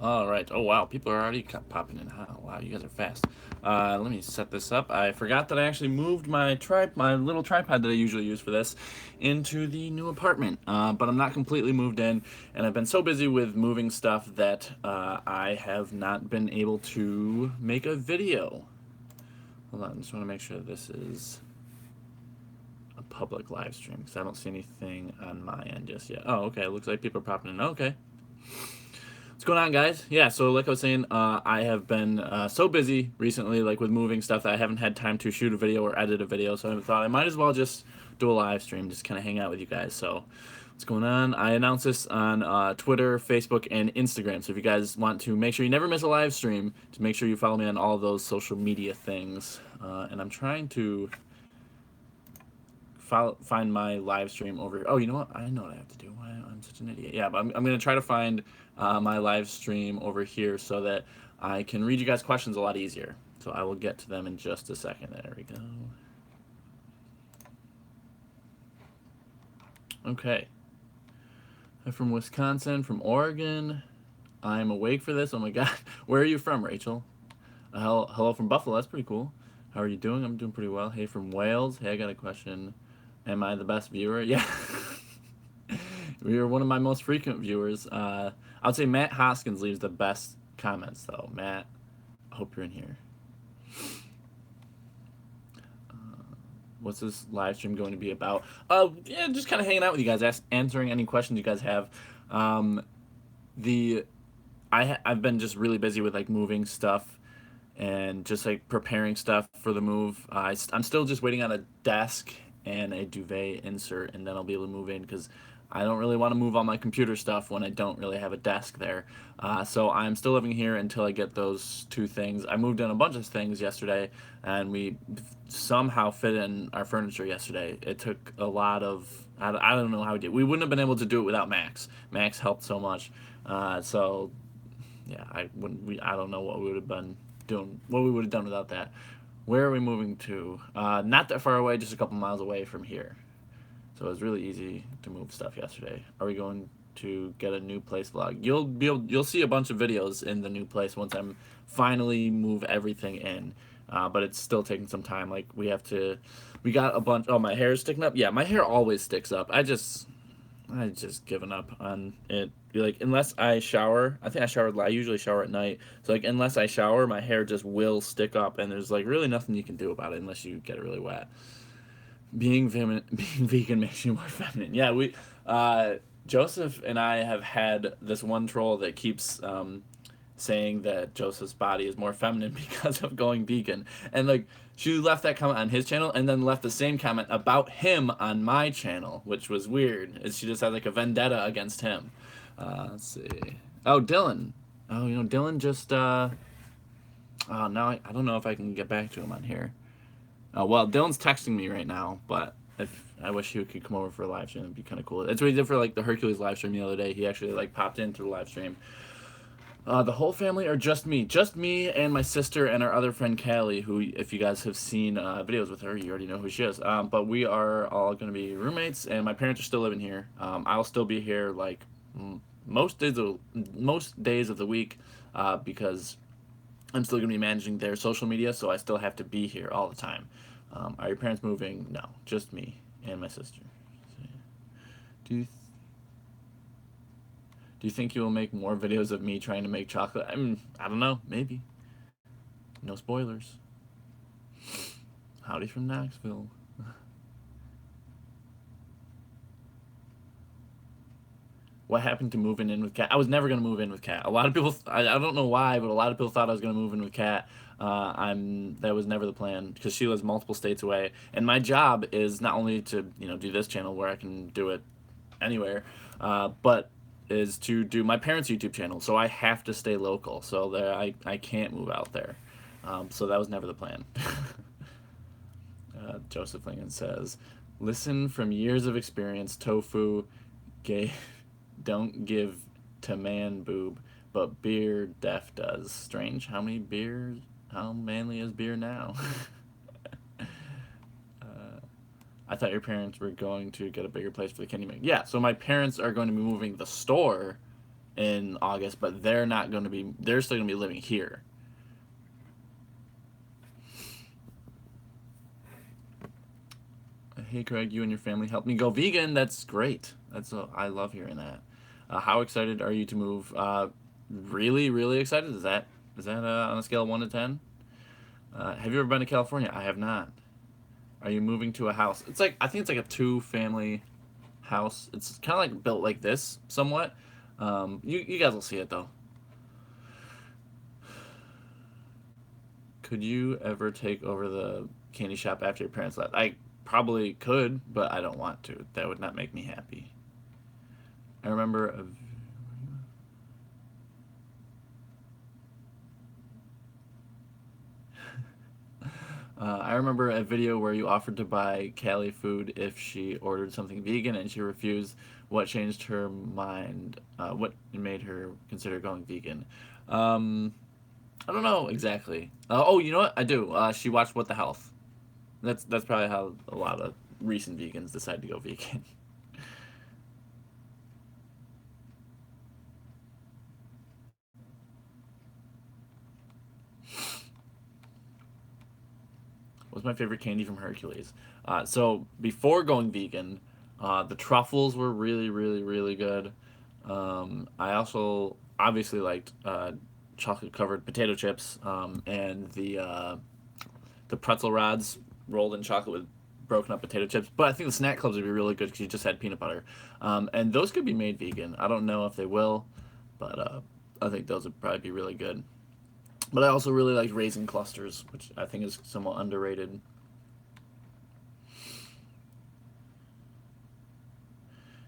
All right. Oh wow, people are already popping in. Wow, you guys are fast. Let me set this up. I forgot that I actually moved my little tripod that I usually use for this, into the new apartment. But I'm not completely moved in, and I've been so busy with moving stuff that I have not been able to make a video. Hold on, just want to make sure this is a public live stream because I don't see anything on my end just yet. Oh, okay. Looks like people are popping in. Okay. What's going on, guys? Yeah, so like I was saying, I have been so busy recently, like with moving stuff, that I haven't had time to shoot a video or edit a video. So I thought I might as well just do a live stream, just kind of hang out with you guys. So what's going on? I announce this on Twitter, Facebook, and Instagram. So if you guys want to make sure you never miss a live stream, to make sure you follow me on all of those social media things. And I'm trying to find my live stream over here. Oh, you know what? I know what I have to do. I'm such an idiot. Yeah, but I'm going to try to find my live stream over here so that I can read you guys' questions a lot easier. So I will get to them in just a second. There we go. Okay. I'm from Wisconsin, from Oregon. I'm awake for this. Oh my God. Where are you from, Rachel? Hello from Buffalo. That's pretty cool. How are you doing? I'm doing pretty well. Hey, from Wales. Hey, I got a question. Am I the best viewer? Yeah. You're one of my most frequent viewers. I would say Matt Hoskins leaves the best comments, though. Matt, I hope you're in here. What's this live stream going to be about? Yeah, just kind of hanging out with you guys, answering any questions you guys have. Um, the I've been just really busy with like moving stuff and just like preparing stuff for the move. I'm still just waiting on a desk and a duvet insert, and then I'll be able to move in because I don't really want to move all my computer stuff when I don't really have a desk there. So I'm still living here until I get those two things. I moved in a bunch of things yesterday, and we somehow fit in our furniture yesterday. It took a lot of I don't know how we did. We wouldn't have been able to do it without Max. Max helped so much. So yeah, I don't know what we would have been doing, what we would have done without that. Where are we moving to? Not that far away, just a couple miles away from here. So it was really easy to move stuff yesterday. Are we going to get a new place vlog? You'll see a bunch of videos in the new place once I'm finally move everything in. But it's still taking some time. Like we got a bunch. Oh, my hair is sticking up. Yeah, my hair always sticks up. I just given up on it. Like unless I shower, I think I showered. I usually shower at night, so like unless I shower, my hair just will stick up, and there's like really nothing you can do about it unless you get it really wet. Being feminine, being vegan makes you more feminine. Yeah, uh, Joseph and I have had this one troll that keeps saying that Joseph's body is more feminine because of going vegan. And like she left that comment on his channel and then left the same comment about him on my channel, which was weird. She just had like a vendetta against him. Let's see. Oh, Dylan. Oh, Dylan just oh, now I don't know if I can get back to him on here. Well, Dylan's texting me right now, but if I wish he could come over for a live stream, it'd be kind of cool. That's what he did for like the Hercules live stream the other day. He actually like popped into the live stream. The whole family or just me? Just me and my sister and our other friend Callie, who, if you guys have seen videos with her, you already know who she is. But we are all going to be roommates, and my parents are still living here. I'll still be here like most days of the week because I'm still going to be managing their social media, so I still have to be here all the time. Are your parents moving? No, just me and my sister. Do you do you think you will make more videos of me trying to make chocolate? I don't know. Maybe. No spoilers. Howdy from Knoxville. What happened to moving in with Kat? I was never gonna move in with Kat. A lot of people, I don't know why, but a lot of people thought I was gonna move in with Kat. That was never the plan because she lives multiple states away, and my job is not only to do this channel where I can do it anywhere, but is to do my parents' YouTube channel. So I have to stay local. So there, I can't move out there. So that was never the plan. Joseph Lincoln says, "Listen from years of experience. Tofu, gay, don't give to man boob, but beer def does. Strange. How many beers? How manly is beer now?" I thought your parents were going to get a bigger place for the candy man. Yeah, so my parents are going to be moving the store in August, but they're not going to be. They're still going to be living here. Hey Craig, you and your family helped me go vegan. That's great. I love hearing that. How excited are you to move? Really, really excited. Is that on a scale of 1 to 10? Have you ever been to California? I have not. Are you moving to a house? It's like I think it's like a two-family house. It's kind of like built like this somewhat. You guys will see it though. Could you ever take over the candy shop after your parents left? I probably could, but I don't want to. That would not make me happy. I remember a I remember a video where you offered to buy Callie food if she ordered something vegan and she refused. What changed her mind? What made her consider going vegan? Um, I don't know exactly. Oh, you know what? I do. She watched What the Health. That's probably how a lot of recent vegans decide to go vegan. What's my favorite candy from Hercules? So before going vegan, the truffles were really, really, really good. I also obviously liked chocolate covered potato chips and the pretzel rods rolled in chocolate with broken up potato chips. But I think the snack clubs would be really good because you just had peanut butter, and those could be made vegan. I don't know if they will, but I think those would probably be really good. But I also really like raisin clusters, which I think is somewhat underrated.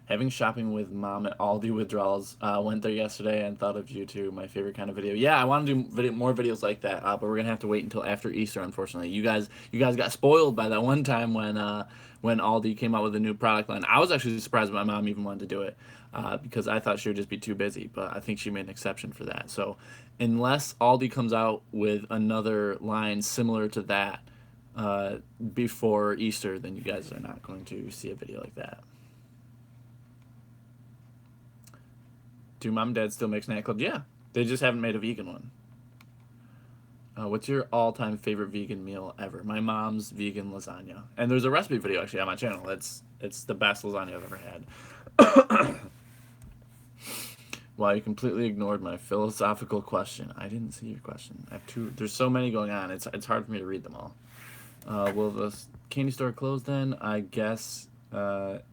Having shopping with mom at Aldi withdrawals. Went there yesterday and thought of you too. My favorite kind of video. Yeah, I want to do more videos like that, but we're gonna have to wait until after Easter. Unfortunately, you guys got spoiled by that one time when Aldi came out with a new product line. I was actually surprised my mom even wanted to do it because I thought she would just be too busy. But I think she made an exception for that. So unless Aldi comes out with another line similar to that uh, before Easter, then you guys are not going to see a video like that. Do mom and dad still make snack clubs? Yeah, they just haven't made a vegan one. What's your all-time favorite vegan meal ever? My mom's vegan lasagna, and there's a recipe video actually on my channel. It's the best lasagna I've ever had. Well, you completely ignored my philosophical question. I didn't see your question. I have two. There's so many going on. It's hard for me to read them all. Will the candy store close then? I guess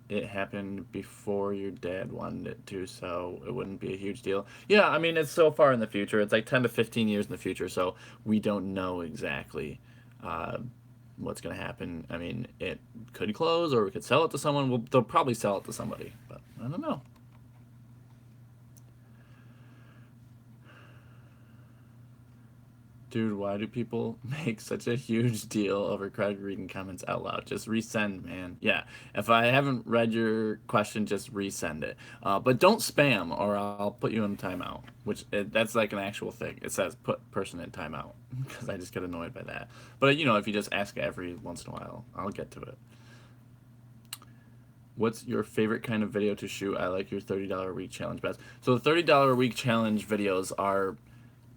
it happened before your dad wanted it to, so it wouldn't be a huge deal. Yeah, I mean, it's so far in the future. It's like 10 to 15 years in the future, so we don't know exactly uh, what's going to happen. I mean, it could close or we could sell it to someone. They'll probably sell it to somebody, but I don't know. Dude, why do people make such a huge deal over Craig reading comments out loud? Just resend, man. Yeah, if I haven't read your question, just resend it. But don't spam, or I'll put you in timeout. That's like an actual thing. It says put person in timeout because I just get annoyed by that. But if you just ask every once in a while, I'll get to it. What's your favorite kind of video to shoot? I like your $30 a week challenge best. So the $30 a week challenge videos are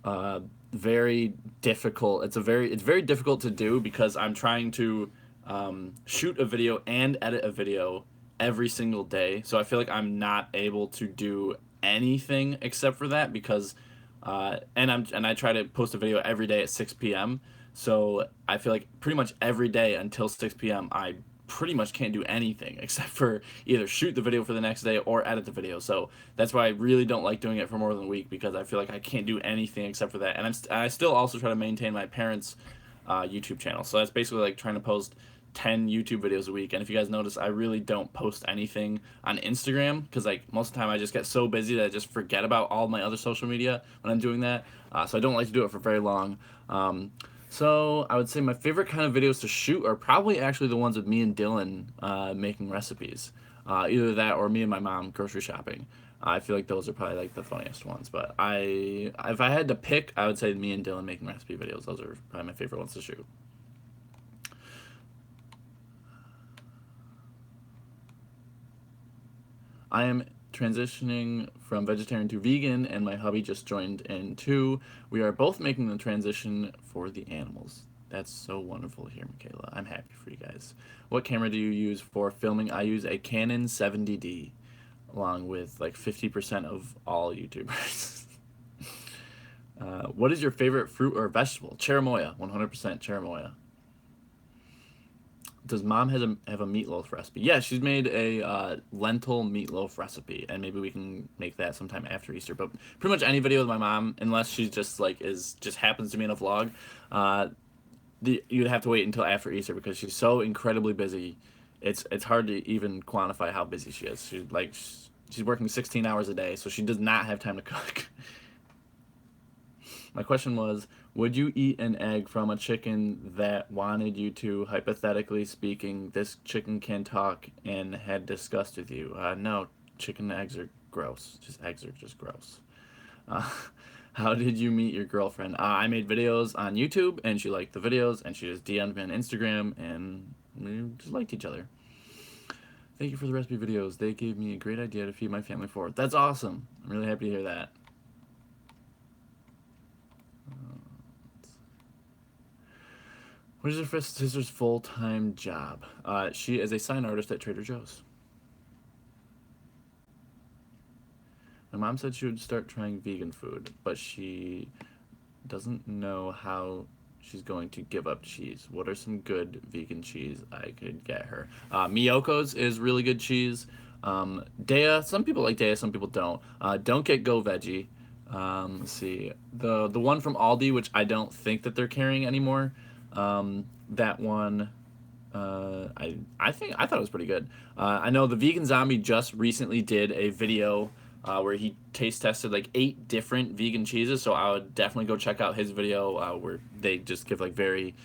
uh, very difficult. It's very difficult to do because I'm trying to shoot a video and edit a video every single day. So I feel like I'm not able to do anything except for that because and I try to post a video every day at 6 p.m. So I feel like pretty much every day until 6 p.m. I pretty much can't do anything except for either shoot the video for the next day or edit the video. So that's why I really don't like doing it for more than a week because I feel like I can't do anything except for that. And I still also try to maintain my parents' YouTube channel. So that's basically like trying to post 10 YouTube videos a week. And if you guys notice, I really don't post anything on Instagram because like most of the time I just get so busy that I just forget about all my other social media when I'm doing that. So I don't like to do it for very long. So I would say my favorite kind of videos to shoot are probably actually the ones with me and Dylan making recipes. Either that or me and my mom grocery shopping. I feel like those are probably like the funniest ones. But if I had to pick, I would say me and Dylan making recipe videos. Those are probably my favorite ones to shoot. I am transitioning from vegetarian to vegan, and my hubby just joined in too. We are both making the transition for the animals. That's so wonderful to hear, Michaela. I'm happy for you guys. What camera do you use for filming? I use a Canon 70D, along with like 50% of all YouTubers. What is your favorite fruit or vegetable? Cherimoya, 100% cherimoya. Does mom have a meatloaf recipe? Yeah, she's made a lentil meatloaf recipe, and maybe we can make that sometime after Easter. But pretty much any video with my mom, unless she just like is just happens to be in a vlog, uh, you'd have to wait until after Easter because she's so incredibly busy. It's hard to even quantify how busy she is. She's working 16 hours a day, so she does not have time to cook. My question was, would you eat an egg from a chicken that wanted you to, hypothetically speaking, this chicken can talk and had disgust with you? No, chicken eggs are gross. Just eggs are just gross. Uh, how did you meet your girlfriend? I made videos on YouTube, and she liked the videos, and she just DM'd me on Instagram, and we just liked each other. Thank you for the recipe videos. They gave me a great idea to feed my family for. That's awesome. I'm really happy to hear that. What is your sister's full-time job? She is a sign artist at Trader Joe's. My mom said she would start trying vegan food, but she doesn't know how she's going to give up cheese. What are some good vegan cheese I could get her? Miyoko's is really good cheese. Daya, some people like Daya, some people don't. Don't get Go Veggie. Let's see. The one from Aldi, which I don't think that they're carrying anymore. That one, I thought it was pretty good. I know the Vegan Zombie just recently did a video where he taste tested like 8 different vegan cheeses. So I would definitely go check out his video where they just give like very,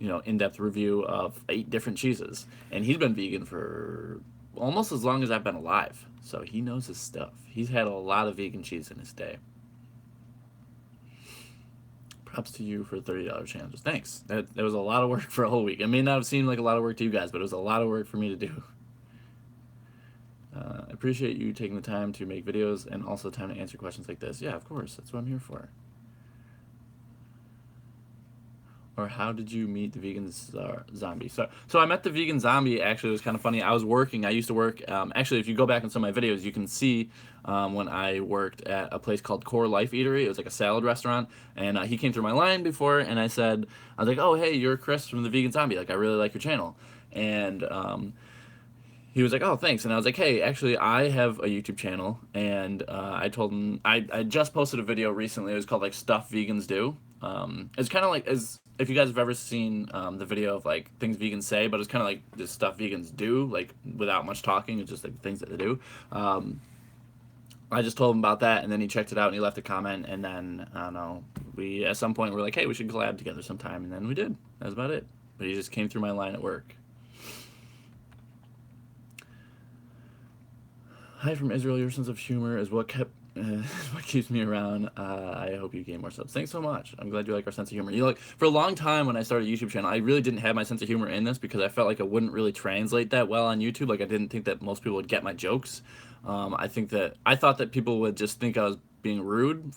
in-depth review of 8 different cheeses. And he's been vegan for almost as long as I've been alive. So he knows his stuff. He's had a lot of vegan cheese in his day. Props to you for $30 challenges. Thanks. That was a lot of work for a whole week. It may not have seemed like a lot of work to you guys, but it was a lot of work for me to do. I appreciate you taking the time to make videos and also time to answer questions like this. Yeah, of course. That's what I'm here for. Or how did you meet the vegan zombie? So I met the vegan zombie. Actually, it was kind of funny. I was working. I used to work. Actually, if you go back in some of my videos, you can see when I worked at a place called Core Life Eatery. It was like a salad restaurant, and he came through my line before, and I was like, oh hey, you're Chris from the Vegan Zombie. Like I really like your channel, and he was like, oh, thanks. And I was like, hey, actually, I have a YouTube channel. And I told him, I just posted a video recently. It was called, like, Stuff Vegans Do. It's kind of like, if you guys have ever seen the video of, like, things vegans say, but it's kind of like just stuff vegans do, like, without much talking. It's just, like, things that they do. I just told him about that, and then he checked it out, and he left a comment. And then, I don't know, at some point, we're like, hey, we should collab together sometime. And then we did. That was about it. But he just came through my line at work. Hi from Israel. Your sense of humor is what keeps me around. I hope you gain more subs. Thanks so much. I'm glad you like our sense of humor. For a long time when I started a YouTube channel, I really didn't have my sense of humor in this because I felt like it wouldn't really translate that well on YouTube. Like I didn't think that most people would get my jokes. I thought that people would just think I was being rude,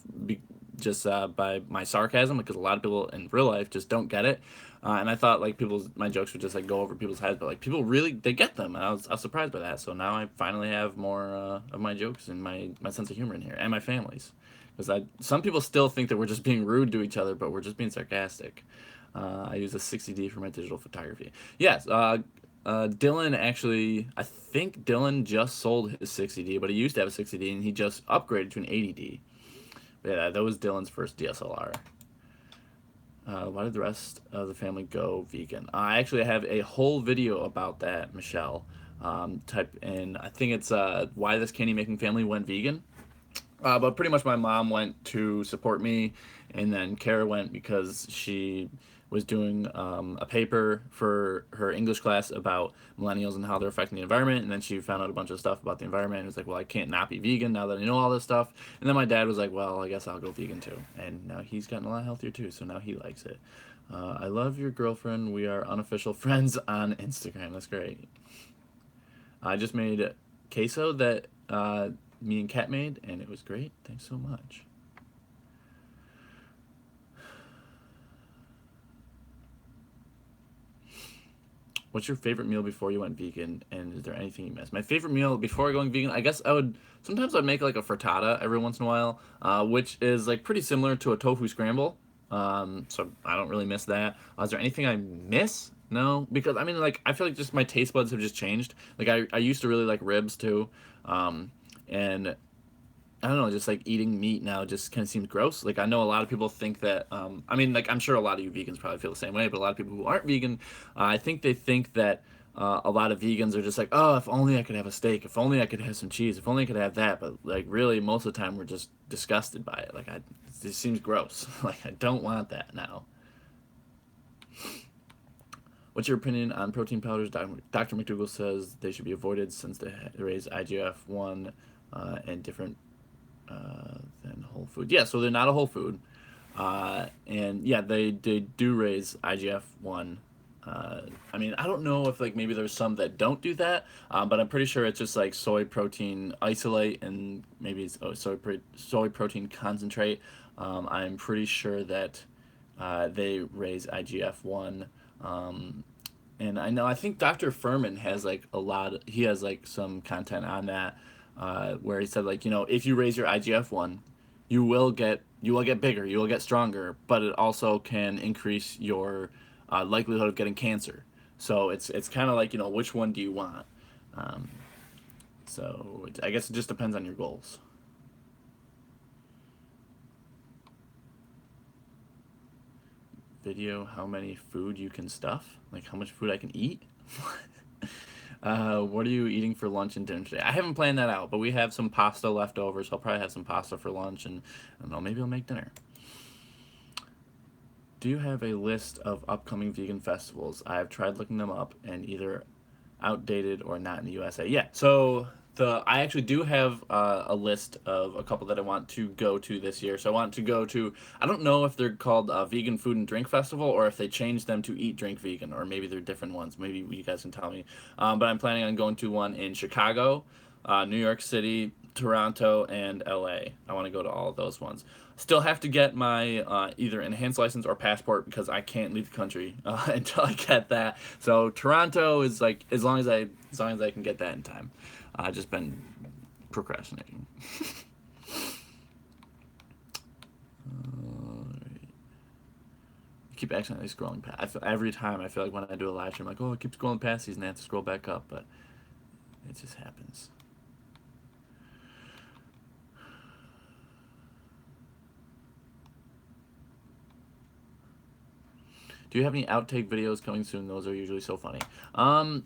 just by my sarcasm, because a lot of people in real life just don't get it. And I thought like my jokes would just like go over people's heads, but like people really they get them, and I was surprised by that. So now I finally have more of my jokes and my sense of humor in here, and my family's, because some people still think that we're just being rude to each other, but we're just being sarcastic. I use a 60D for my digital photography. Yes, Dylan actually, I think Dylan just sold his 60D, but he used to have a 60D and he just upgraded to an 80D. But yeah, that was Dylan's first DSLR. Why did the rest of the family go vegan? I actually have a whole video about that, Michelle. Type in, I think it's why this candy making family went vegan. But pretty much my mom went to support me, and then Kara went because she was doing a paper for her English class about millennials and how they're affecting the environment, and then she found out a bunch of stuff about the environment, and was like, well, I can't not be vegan now that I know all this stuff. And then my dad was like, well, I guess I'll go vegan too. And now he's gotten a lot healthier too, so now he likes it. I love your girlfriend. We are unofficial friends on Instagram. That's great. I just made queso that me and Kat made, and it was great. Thanks so much. What's your favorite meal before you went vegan, and is there anything you miss? My favorite meal before going vegan, I guess I would sometimes I'd make like a frittata every once in a while, which is like pretty similar to a tofu scramble. So I don't really miss that. Is there anything I miss? No, because I mean, like I feel like just my taste buds have just changed. Like I used to really like ribs too, and I don't know, just like eating meat now just kind of seems gross. Like I know a lot of people think that. I mean, like I'm sure a lot of you vegans probably feel the same way, but a lot of people who aren't vegan, I think they think that a lot of vegans are just like, oh, if only I could have a steak, if only I could have some cheese, if only I could have that. But like really, most of the time we're just disgusted by it. Like it just seems gross. Like I don't want that now. What's your opinion on protein powders? Dr. McDougall says they should be avoided since they raise IGF-1 and different than whole food. Yeah, so they're not a whole food. And yeah, they do raise IGF-1. I mean, I don't know if like maybe there's some that don't do that, but I'm pretty sure it's just like soy protein isolate and maybe it's soy protein concentrate. I'm pretty sure that they raise IGF-1. Um, and I think Dr. Furman has like he has like some content on that where he said like if you raise your IGF-1, you will get bigger, you will get stronger, but it also can increase your likelihood of getting cancer. So it's kind of like which one do you want? Um, so I guess it just depends on your goals. Video how many food you can stuff, like how much food I can eat. What are you eating for lunch and dinner today? I haven't planned that out, but we have some pasta left over, so I'll probably have some pasta for lunch, and I don't know, maybe I'll make dinner. Do you have a list of upcoming vegan festivals? I have tried looking them up, and either outdated or not in the USA. Yeah, so I actually do have a list of a couple that I want to go to this year. So I want to go to. I don't know if they're called Vegan Food and Drink Festival or if they changed them to Eat Drink Vegan, or maybe they're different ones. Maybe you guys can tell me. But I'm planning on going to one in Chicago, New York City, Toronto, and LA. I want to go to all of those ones. Still have to get my either enhanced license or passport because I can't leave the country until I get that. So Toronto is like as long as I can get that in time. I've just been procrastinating. I keep accidentally scrolling past. Every time I feel like when I do a live stream, I'm like, oh, I keep scrolling past these and I have to scroll back up, but it just happens. Do you have any outtake videos coming soon? Those are usually so funny. Um,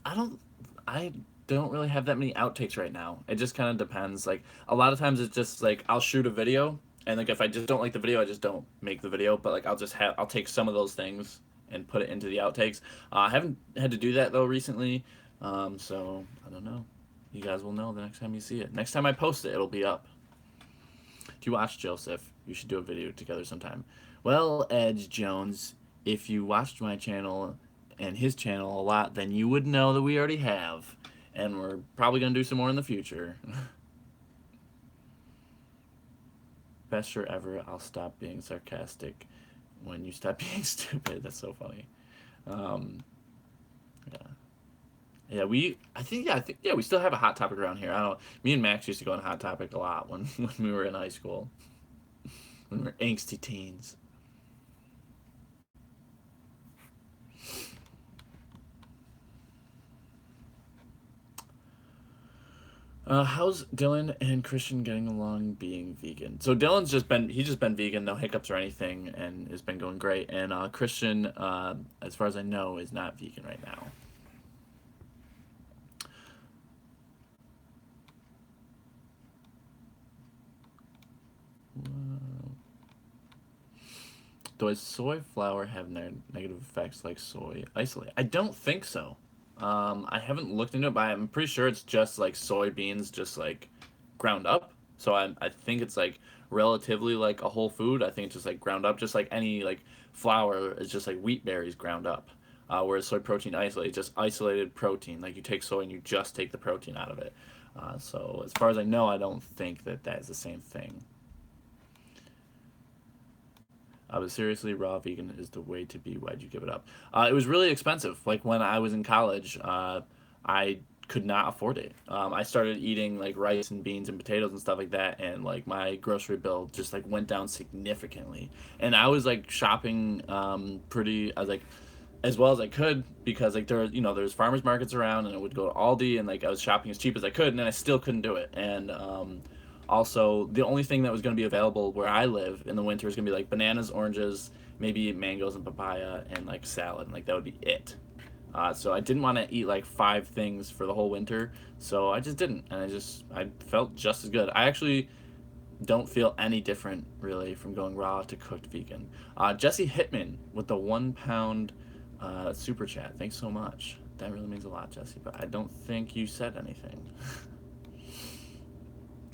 I don't I don't really have that many outtakes right now. It just kind of depends. Like a lot of times it's just like I'll shoot a video and like if I just don't like the video, I just don't make the video, but like I'll take some of those things and put it into the outtakes. I haven't had to do that though recently. So I don't know. You guys will know the next time you see it. Next time I post it, it'll be up. Do you watch Joseph? You should do a video together sometime. Well, Edge Jones, if you watched my channel and his channel a lot, then you would know that we already have. And we're probably going to do some more in the future. Best shirt ever. I'll stop being sarcastic when you stop being stupid. That's so funny. Um, yeah. Yeah, we still have a hot topic around here. I don't. Me and Max used to go on hot topic a lot when when we were in high school, when we were angsty teens. How's Dylan and Christian getting along being vegan? So Dylan's just been vegan, no hiccups or anything, and has been going great. And Christian, as far as I know, is not vegan right now. Does soy flour have negative effects like soy isolate? I don't think so. I haven't looked into it, but I'm pretty sure it's just like soybeans, just like ground up. So I think it's like relatively like a whole food. I think it's just like ground up, just like any like flour is just like wheat berries ground up. Whereas soy protein isolate is just isolated protein. Like you take soy and you just take the protein out of it. So as far as I know, I don't think that that is the same thing. But seriously, raw vegan is the way to be. Why'd you give it up? It was really expensive. Like when I was in college, I could not afford it. I started eating like rice and beans and potatoes and stuff like that, and like my grocery bill just like went down significantly. And I was like shopping pretty. I was like as well as I could because like there's farmers markets around, and I would go to Aldi, and like I was shopping as cheap as I could, and then I still couldn't do it. And also, the only thing that was going to be available where I live in the winter is going to be like bananas, oranges, maybe mangoes and papaya, and like salad. And, like that would be it. So I didn't want to eat like 5 things for the whole winter, so I just didn't, and I felt just as good. I actually don't feel any different really from going raw to cooked vegan. Jesse Hitman with the 1 pound super chat. Thanks so much. That really means a lot, Jesse. But I don't think you said anything.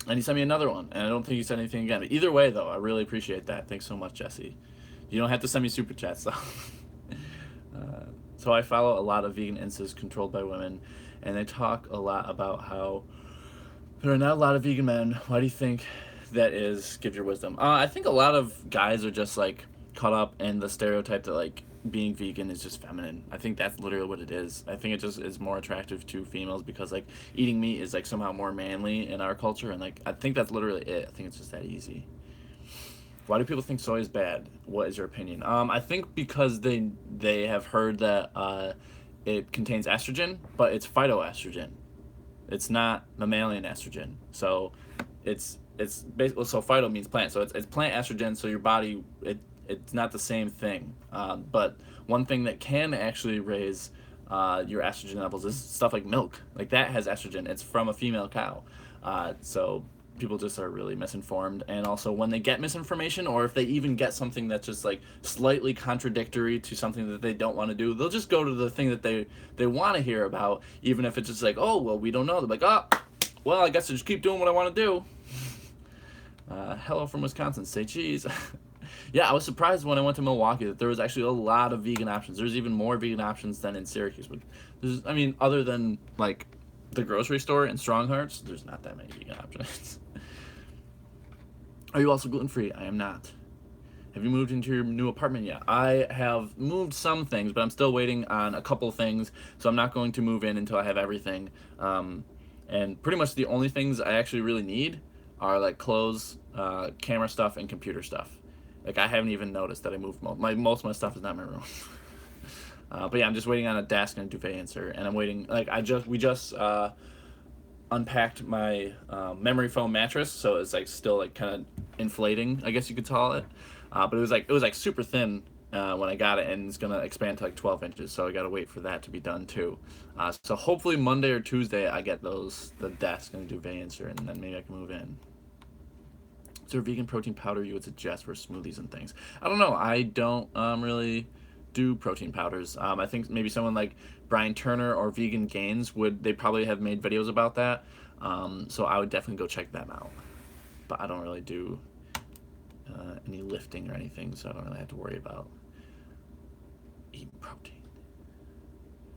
And he sent me another one, and I don't think he said anything again. But either way, though, I really appreciate that. Thanks so much, Jesse. You don't have to send me super chats, though. So I follow a lot of vegan instas controlled by women, and they talk a lot about how there are not a lot of vegan men. Why do you think that is? Give your wisdom. I think a lot of guys are just like caught up in the stereotype that like being vegan is just feminine. I think that's literally what it is. I think it just is more attractive to females because like eating meat is like somehow more manly in our culture, and like I think that's literally it. I think it's just that easy. Why do people think soy is bad? What is your opinion? I think because they have heard that it contains estrogen, but it's phytoestrogen. It's not mammalian estrogen. So it's basically, so phyto means plant. So it's plant estrogen. So your body it's not the same thing. But one thing that can actually raise your estrogen levels is stuff like milk. Like that has estrogen. It's from a female cow. So people just are really misinformed, and also when they get misinformation, or if they even get something that's just like slightly contradictory to something that they don't want to do, they'll just go to the thing that they want to hear about, even if it's just like, oh well, we don't know. They're like, oh well, I guess I just keep doing what I want to do. Hello from Wisconsin, say cheese. Yeah, I was surprised when I went to Milwaukee that there was actually a lot of vegan options. There's even more vegan options than in Syracuse. But I mean, other than like the grocery store and Strong Hearts, there's not that many vegan options. Are you also gluten-free? I am not. Have you moved into your new apartment yet? I have moved some things, but I'm still waiting on a couple things, so I'm not going to move in until I have everything. And pretty much the only things I actually really need are like clothes, camera stuff, and computer stuff. Like I haven't even noticed that I moved most of my stuff is not in my room. But yeah, I'm just waiting on a desk and a duvet insert, and I'm waiting. Like we just unpacked my memory foam mattress, so it's like still like kind of inflating, I guess you could call it. But it was like super thin when I got it, and it's gonna expand to like 12 inches. So I gotta wait for that to be done too. So hopefully Monday or Tuesday I get the desk and duvet insert, and then maybe I can move in. Is there a vegan protein powder you would suggest for smoothies and things? I don't know. I don't really do protein powders. I think maybe someone like Brian Turner or Vegan Gains they probably have made videos about that. So I would definitely go check them out. But I don't really do any lifting or anything, so I don't really have to worry about eating protein.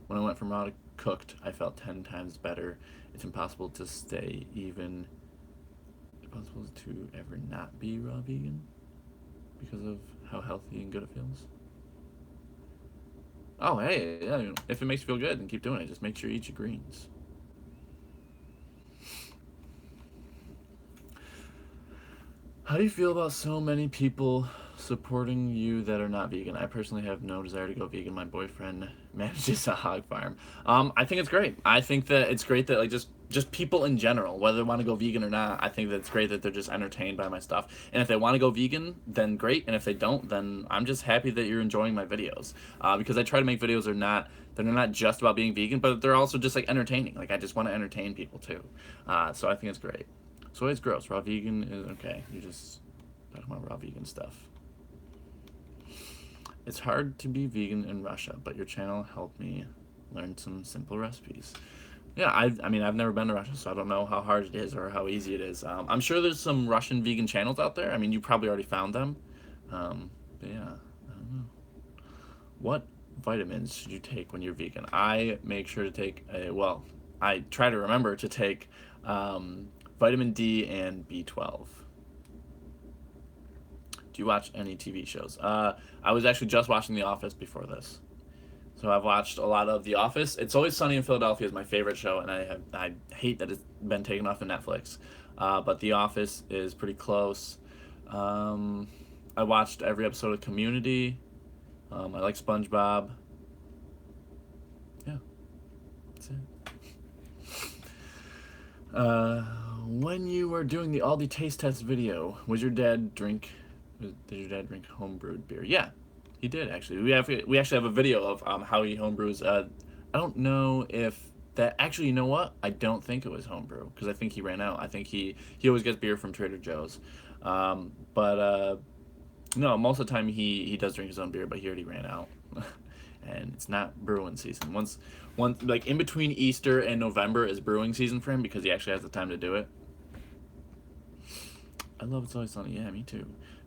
When I went from raw to cooked, I felt 10 times better. It's impossible to stay even. Impossible to ever not be raw vegan because of how healthy and good it feels. Oh, hey, yeah, if it makes you feel good, then keep doing it. Just make sure you eat your greens. How do you feel about so many people supporting you that are not vegan? I personally have no desire to go vegan. My boyfriend manages a hog farm. I think it's great. I think that it's great that like just people in general, whether they want to go vegan or not, I think that it's great that they're just entertained by my stuff. And if they want to go vegan, then great. And if they don't, then I'm just happy that you're enjoying my videos. Because I try to make videos that are not just about being vegan, but they're also just like entertaining. Like I just want to entertain people too. So I think it's great. Soy is gross. Raw vegan is okay. You just talking about raw vegan stuff. It's hard to be vegan in Russia, but your channel helped me learn some simple recipes. Yeah, I mean, I've never been to Russia, so I don't know how hard it is or how easy it is. I'm sure there's some Russian vegan channels out there. I mean, you probably already found them. But yeah, I don't know. What vitamins should you take when you're vegan? I make sure to take I try to remember to take Vitamin D and B12. Do you watch any TV shows? I was actually just watching The Office before this. So I've watched a lot of The Office. It's Always Sunny in Philadelphia is my favorite show, and I hate that it's been taken off of Netflix. But The Office is pretty close. Um, I watched every episode of Community. I like SpongeBob. Yeah, that's it. Uh, when you were doing the Aldi taste test video, was your dad drink? Did your dad drink homebrewed beer? Yeah, he did actually. We actually have a video of how he homebrews. I don't know if that actually. You know what? I don't think it was homebrew because I think he ran out. I think he always gets beer from Trader Joe's. But no, most of the time he does drink his own beer, but he already ran out. And it's not brewing season. Once like in between Easter and November is brewing season for him because he actually has the time to do it. I love It's Always Sunny. Yeah, me too.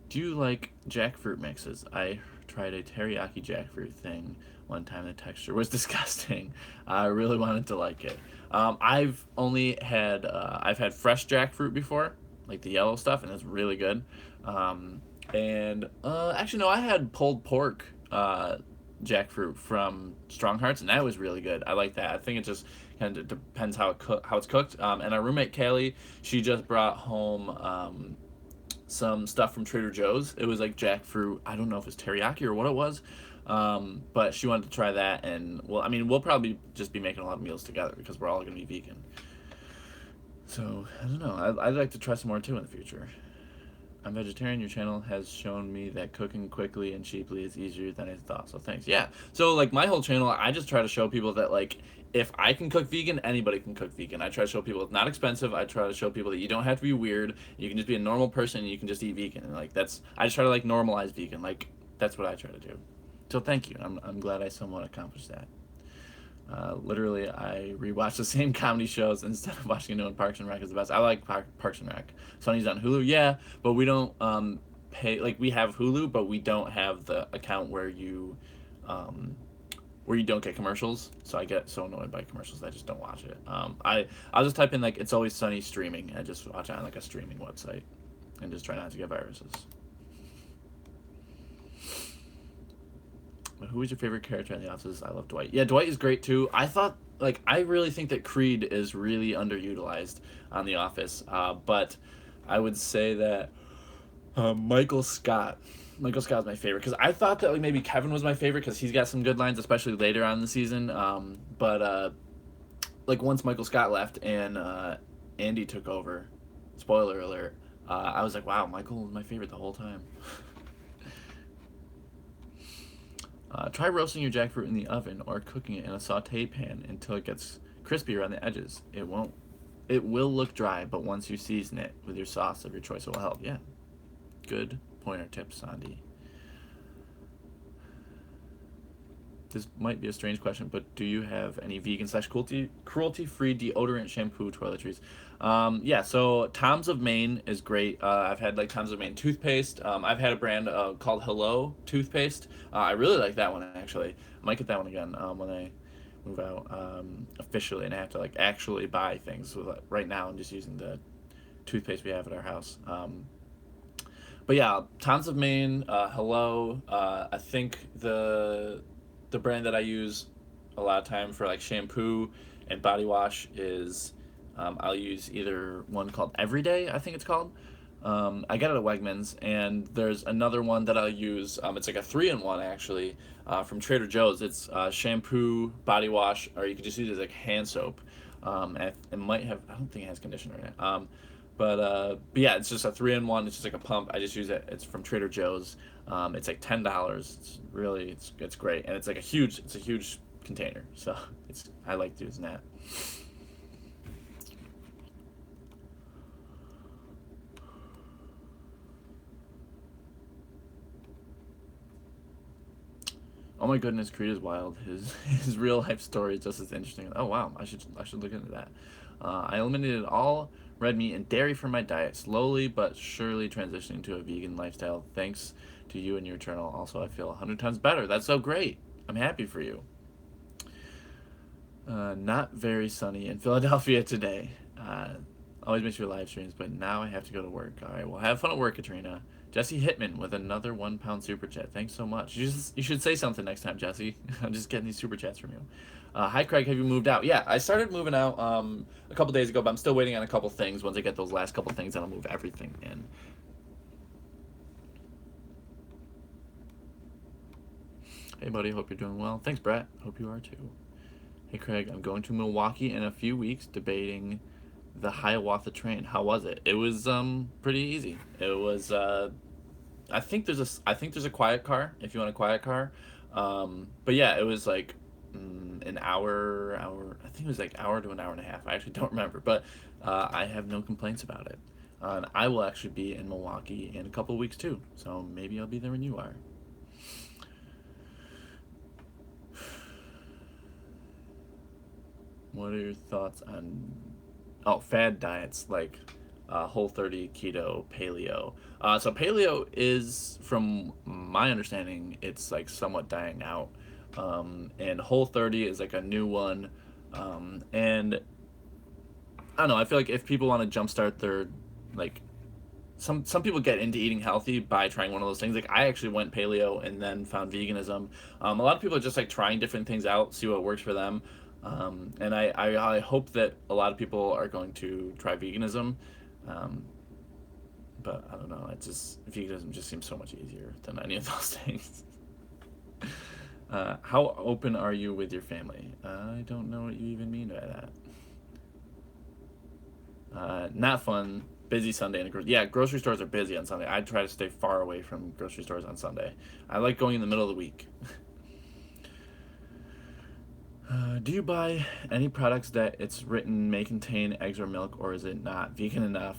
Do you like jackfruit mixes? I tried a teriyaki jackfruit thing one time. The texture was disgusting. I really wanted to like it. I've had fresh jackfruit before, like the yellow stuff, and it's really good. And actually no, I had pulled pork jackfruit from Strong Hearts, and that was really good. I like that. I think it just kind of depends how it's cooked. And our roommate Callie, she just brought home some stuff from Trader Joe's. It was like jackfruit. I don't know if it's teriyaki or what it was, but she wanted to try that. And well, I mean, we'll probably just be making a lot of meals together because we're all going to be vegan. So I don't know. I'd like to try some more too in the future. I'm vegetarian. Your channel has shown me that cooking quickly and cheaply is easier than I thought. So thanks. Yeah. So like my whole channel, I just try to show people that like if I can cook vegan, anybody can cook vegan. I try to show people it's not expensive. I try to show people that you don't have to be weird. You can just be a normal person and you can just eat vegan. And like that's I just try to like normalize vegan. Like that's what I try to do. So thank you. I'm glad I somewhat accomplished that. Literally, I rewatch the same comedy shows instead of watching a new one. Parks and Rec is the best. I like Parks and Rec. Sunny's on Hulu, yeah, but we don't pay. Like we have Hulu, but we don't have the account um, where you don't get commercials. So I get so annoyed by commercials that I just don't watch it. I'll just type in like It's Always Sunny streaming and just watch it on like a streaming website and just try not to get viruses. Who is your favorite character in The Office? I love Dwight. Yeah, Dwight is great too. I really think that Creed is really underutilized on The Office. But I would say that Michael Scott. Michael Scott's my favorite because I thought that like maybe Kevin was my favorite because he's got some good lines, especially later on in the season. But like once Michael Scott left and Andy took over, spoiler alert, I was like, wow, Michael was my favorite the whole time. Try roasting your jackfruit in the oven or cooking it in a saute pan until it gets crispy around the edges. It will look dry, but once you season it with your sauce of your choice, it will help. Yeah, good pointer tip, Sandy. This might be a strange question, but do you have any vegan slash cruelty free deodorant, shampoo, toiletries? Yeah, so Tom's of Maine is great. I've had like Tom's of Maine toothpaste. I've had a brand called Hello toothpaste. I really like that one actually. I might get that one again when I move out officially, and I have to like actually buy things. So like, right now, I'm just using the toothpaste we have at our house. But yeah, Tom's of Maine, Hello. I think the brand that I use a lot of time for like shampoo and body wash is I'll use either one called Everyday, I think it's called. I get it at Wegmans, and there's another one that I'll use. It's like a 3-in-1 actually from Trader Joe's. It's shampoo, body wash, or you can just use it as like hand soap. And it might have, I don't think it has conditioner in it. But yeah, it's just a 3-in-1. It's just like a pump. I just use it. It's from Trader Joe's. It's like $10. It's great, and it's a huge container. So I like using that. Oh my goodness, Creed is wild. His real life story is just as interesting. Oh wow, I should look into that. I eliminated all red meat and dairy from my diet, slowly but surely transitioning to a vegan lifestyle. Thanks to you and your channel. Also, I feel 100 times better. That's so great. I'm happy for you. Not very sunny in Philadelphia today. Uh, always miss your live streams, but now I have to go to work. All right, well, have fun at work, Katrina. Jesse Hitman with another £1 super chat. Thanks so much. You should say something next time, Jesse. I'm just getting these super chats from you. Hi, Craig. Have you moved out? Yeah, I started moving out a couple days ago, but I'm still waiting on a couple things. Once I get those last couple things, then I'll move everything in. Hey, buddy. Hope you're doing well. Thanks, Brett. Hope you are too. Hey, Craig. I'm going to Milwaukee in a few weeks, debating the Hiawatha train. How was it? It was pretty easy. It was I think there's a quiet car if you want a quiet car. But yeah, it was like an hour. I think it was like hour to an hour and a half. I actually don't remember, but I have no complaints about it. And I will actually be in Milwaukee in a couple of weeks too, so maybe I'll be there when you are. What are your thoughts on fad diets like Whole 30, keto, paleo? So paleo is, from my understanding, it's like somewhat dying out, and Whole 30 is like a new one, and I don't know. I feel like if people want to jumpstart their like some people get into eating healthy by trying one of those things. Like I actually went paleo and then found veganism. A lot of people are just like trying different things out, see what works for them. And I hope that a lot of people are going to try veganism. Um, but I don't know. It's just veganism just seems so much easier than any of those things. How open are you with your family? I don't know what you even mean by that. Not fun. Busy Sunday and yeah, grocery stores are busy on Sunday. I try to stay far away from grocery stores on Sunday. I like going in the middle of the week. Do you buy any products that it's written may contain eggs or milk, or is it not vegan enough?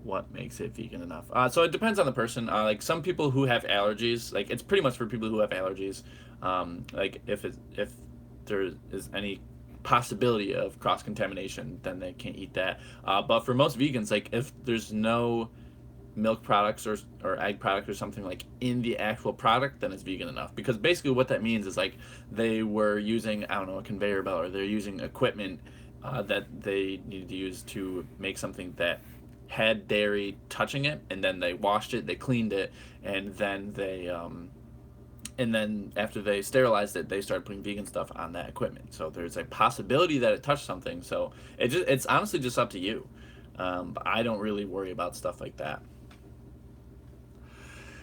What makes it vegan enough? So it depends on the person. Like some people who have allergies, like it's pretty much for people who have allergies. Like if there is any possibility of cross contamination, then they can't eat that. But for most vegans, like if there's no milk products or egg product or something like in the actual product, then it's vegan enough. Because basically what that means is like they were using, I don't know, a conveyor belt, or they're using equipment that they needed to use to make something that had dairy touching it, and then they washed it, they cleaned it, and then after they sterilized it, they started putting vegan stuff on that equipment. So there's a possibility that it touched something. So it's honestly just up to you. But I don't really worry about stuff like that.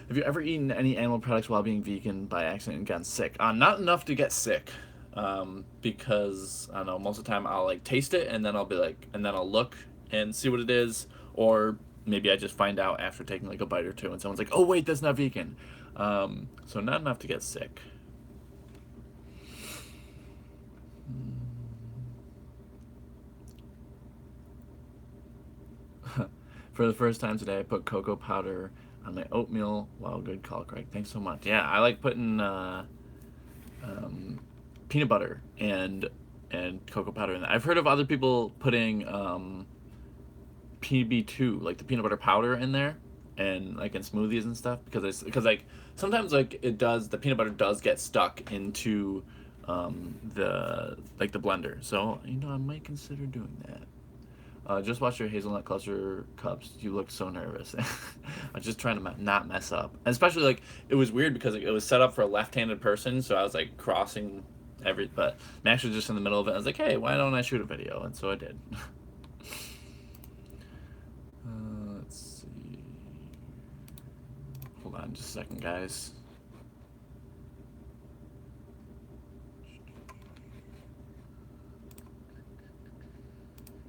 Have you ever eaten any animal products while being vegan by accident and gotten sick? Not enough to get sick, because I don't know. Most of the time, I'll like taste it and then I'll be like, and then I'll look and see what it is, or maybe I just find out after taking like a bite or two, and someone's like, "Oh wait, that's not vegan." So not enough to get sick. For the first time today, I put cocoa powder on my oatmeal. Wow, good call, Craig. Thanks so much. Yeah, I like putting um, peanut butter and cocoa powder in that. I've heard of other people putting PB2, like the peanut butter powder, in there, and like in smoothies and stuff, because like sometimes like the peanut butter does get stuck into the blender. So I might consider doing that. Just watch your hazelnut cluster cups. You look so nervous. I'm just trying to not mess up. And especially like it was weird because it was set up for a left-handed person, so I was like crossing but I'm actually just in the middle of it. I was like, hey, why don't I shoot a video? And so I did. Let's see. Hold on just a second, guys.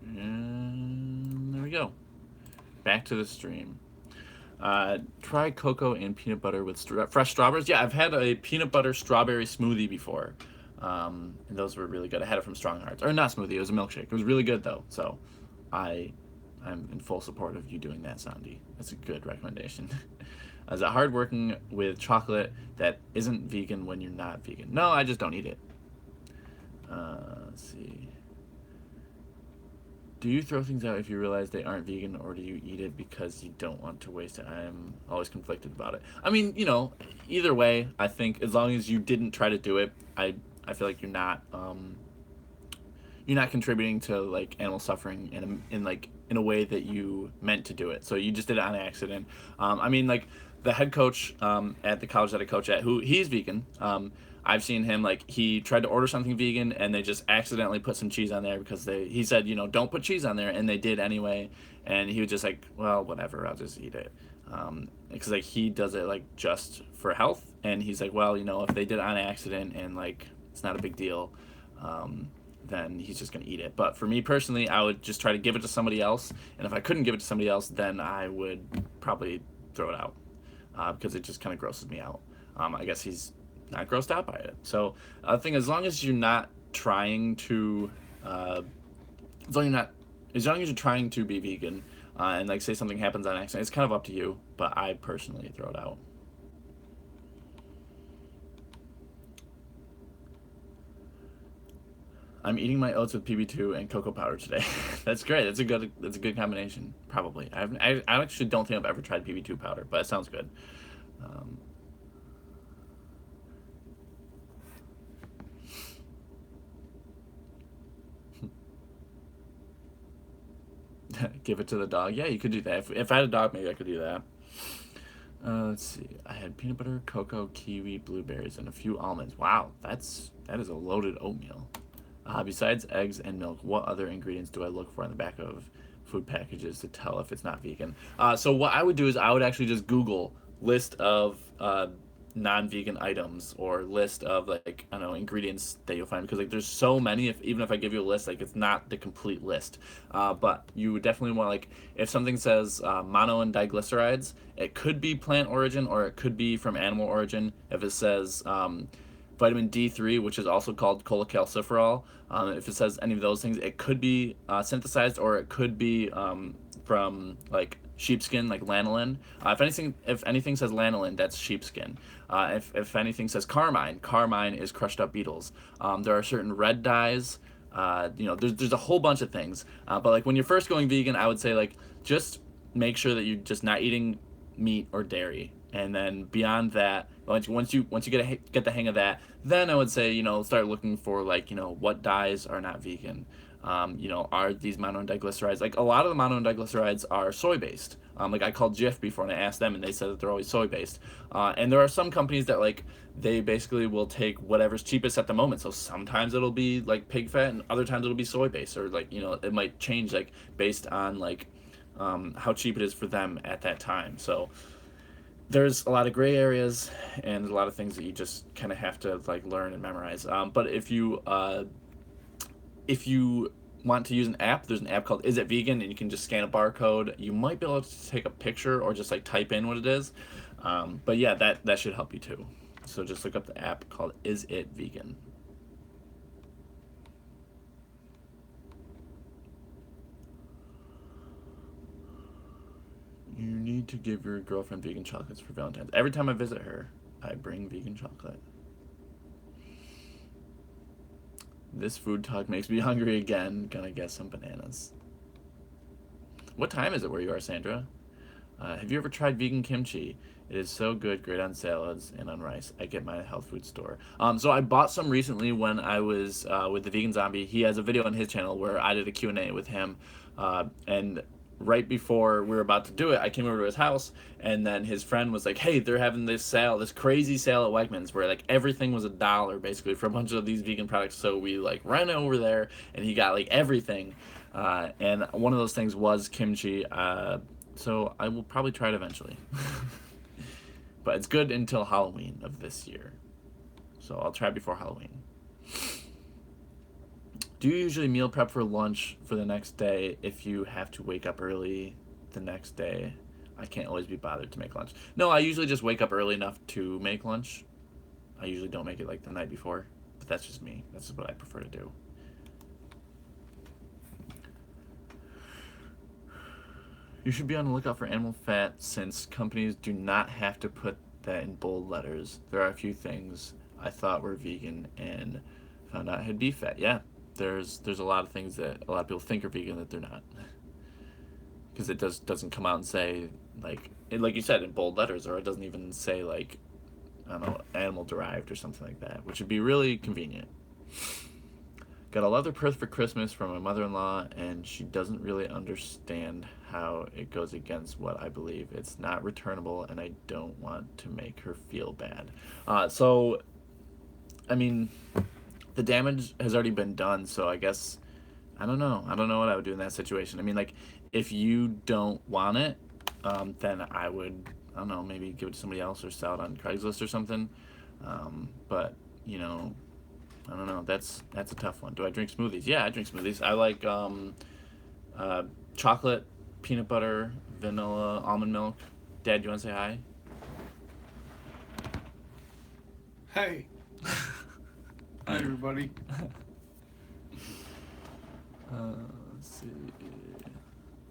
And there we go. Back to the stream. Try cocoa and peanut butter with fresh strawberries. Yeah, I've had a peanut butter strawberry smoothie before. And those were really good. I had it from Strong Hearts. Or not smoothie, it was a milkshake. It was really good though. So I'm in full support of you doing that, Sandy. That's a good recommendation. Is it hard working with chocolate that isn't vegan when you're not vegan? No, I just don't eat it. Let's see. Do you throw things out if you realize they aren't vegan, or do you eat it because you don't want to waste it? I'm always conflicted about it. I mean, either way, I think as long as you didn't try to do it, I feel like you're not you're not contributing to like animal suffering in like in a way that you meant to do it. So you just did it on accident. I mean, like the head coach at the college that I coach at, who he's vegan. I've seen him like he tried to order something vegan and they just accidentally put some cheese on there because he said, you know, don't put cheese on there, and they did anyway, and he was just like, well, whatever, I'll just eat it. Because like he does it like just for health, and he's like, well, you know, if they did it on accident and like it's not a big deal, then he's just gonna eat it. But for me personally, I would just try to give it to somebody else, and if I couldn't give it to somebody else, then I would probably throw it out because it just kind of grosses me out. I guess he's not grossed out by it. So I think as long as you're not trying to, as long as you're not, as long as you're trying to be vegan, and like say something happens on accident, it's kind of up to you. But I personally throw it out. I'm eating my oats with PB2 and cocoa powder today. That's great. That's a good combination. Probably. I actually don't think I've ever tried PB2 powder, but it sounds good. Um, give it to the dog. Yeah, you could do that. If I had a dog, maybe I could do that. Let's see. I had peanut butter, cocoa, kiwi, blueberries, and a few almonds. Wow, that is a loaded oatmeal. Besides eggs and milk, what other ingredients do I look for on the back of food packages to tell if it's not vegan? So what I would do is I would actually just Google list of non-vegan items or list of like I don't know ingredients that you'll find because like there's so many. If even if I give you a list, like it's not the complete list. But you would definitely want like if something says mono and diglycerides, it could be plant origin or it could be from animal origin. If it says vitamin D3, which is also called cholecalciferol. If it says any of those things, it could be synthesized or it could be from like sheepskin, like lanolin. If anything says lanolin, that's sheepskin. If anything says carmine, carmine is crushed up beetles. There are certain red dyes. You know, there's a whole bunch of things. But like when you're first going vegan, I would say like just make sure that you're just not eating meat or dairy, and then beyond that, once you get the hang of that, then I would say you know start looking for like you know what dyes are not vegan. You know, are these monodiglycerides? Like a lot of the monodiglycerides are soy based. Like I called Jif before and I asked them, and they said that they're always soy based. And there are some companies that like they basically will take whatever's cheapest at the moment. So sometimes it'll be like pig fat, and other times it'll be soy based, or like you know it might change like based on like how cheap it is for them at that time. So there's a lot of gray areas and a lot of things that you just kind of have to like learn and memorize. But if you want to use an app, there's an app called Is It Vegan, and you can just scan a barcode. You might be able to take a picture or just like type in what it is. But yeah, that should help you too. So just look up the app called Is It Vegan. You need to give your girlfriend vegan chocolates for Valentine's. Every time I visit her, I bring vegan chocolate. This food talk makes me hungry again. Gonna get some bananas. What time is it where you are, Sandra? Have you ever tried vegan kimchi? It is so good, great on salads and on rice. I get mine at a health food store. So I bought some recently when I was with the Vegan Zombie. He has a video on his channel where I did a Q&A with him. And right before we were about to do it, I came over to his house, and then his friend was like, hey, they're having this sale, this crazy sale at Wegmans where like everything was $1 basically for a bunch of these vegan products. So we like ran over there and he got like everything. And one of those things was kimchi. So I will probably try it eventually. But it's good until Halloween of this year. So I'll try it before Halloween. Do you usually meal prep for lunch for the next day if you have to wake up early the next day? I can't always be bothered to make lunch. No, I usually just wake up early enough to make lunch. I usually don't make it like the night before, but that's just me. That's just what I prefer to do. You should be on the lookout for animal fat since companies do not have to put that in bold letters. There are a few things I thought were vegan and found out had beef fat. Yeah, there's a lot of things that a lot of people think are vegan that they're not, because it doesn't come out and say like you said in bold letters, or it doesn't even say like I don't know animal derived or something like that, which would be really convenient. Got a leather purse for Christmas from my mother-in-law, and she doesn't really understand how it goes against what I believe. It's not returnable, and I don't want to make her feel bad. So, I mean, the damage has already been done, so I guess I don't know. I don't know what I would do in that situation. I mean, like, if you don't want it, then I would, I don't know, maybe give it to somebody else or sell it on Craigslist or something. But you know, I don't know. That's a tough one. Do I drink smoothies? Yeah, I drink smoothies. I like uh, chocolate, peanut butter, vanilla, almond milk. Dad, you want to say hi? Hey, hi everybody. Let's see.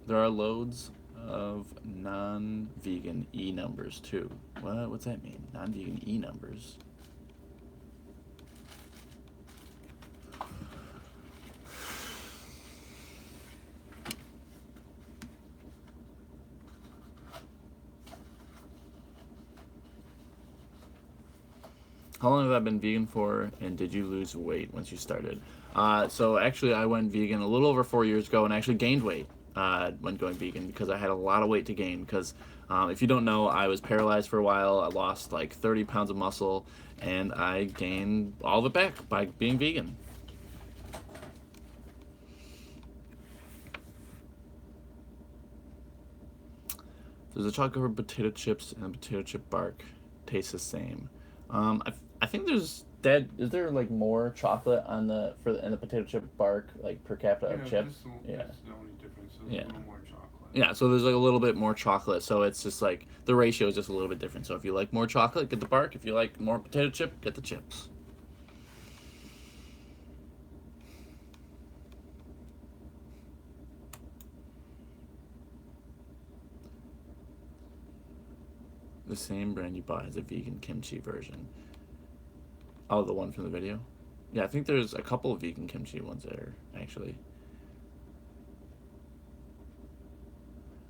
There are loads of non-vegan E numbers too. What? What's that mean? Non-vegan E numbers. How long have I been vegan for, and did you lose weight once you started? So actually, I went vegan a little over 4 years ago, and actually gained weight when going vegan because I had a lot of weight to gain. Because if you don't know, I was paralyzed for a while. I lost like 30 pounds of muscle, and I gained all of it back by being vegan. There's a chocolate covered potato chips and a potato chip bark. Tastes the same. I think there's Dad. Is there like more chocolate on the for the, in the potato chip bark like per capita of Yeah, chips? Yeah, that's the only difference. There's yeah, a little more chocolate. yeah. So there's like a little bit more chocolate. So it's just like the ratio is just a little bit different. So if you like more chocolate, get the bark. If you like more potato chip, get the chips. The same brand you bought has a vegan kimchi version. Oh, the one from the video. Yeah, I think there's a couple of vegan kimchi ones there actually.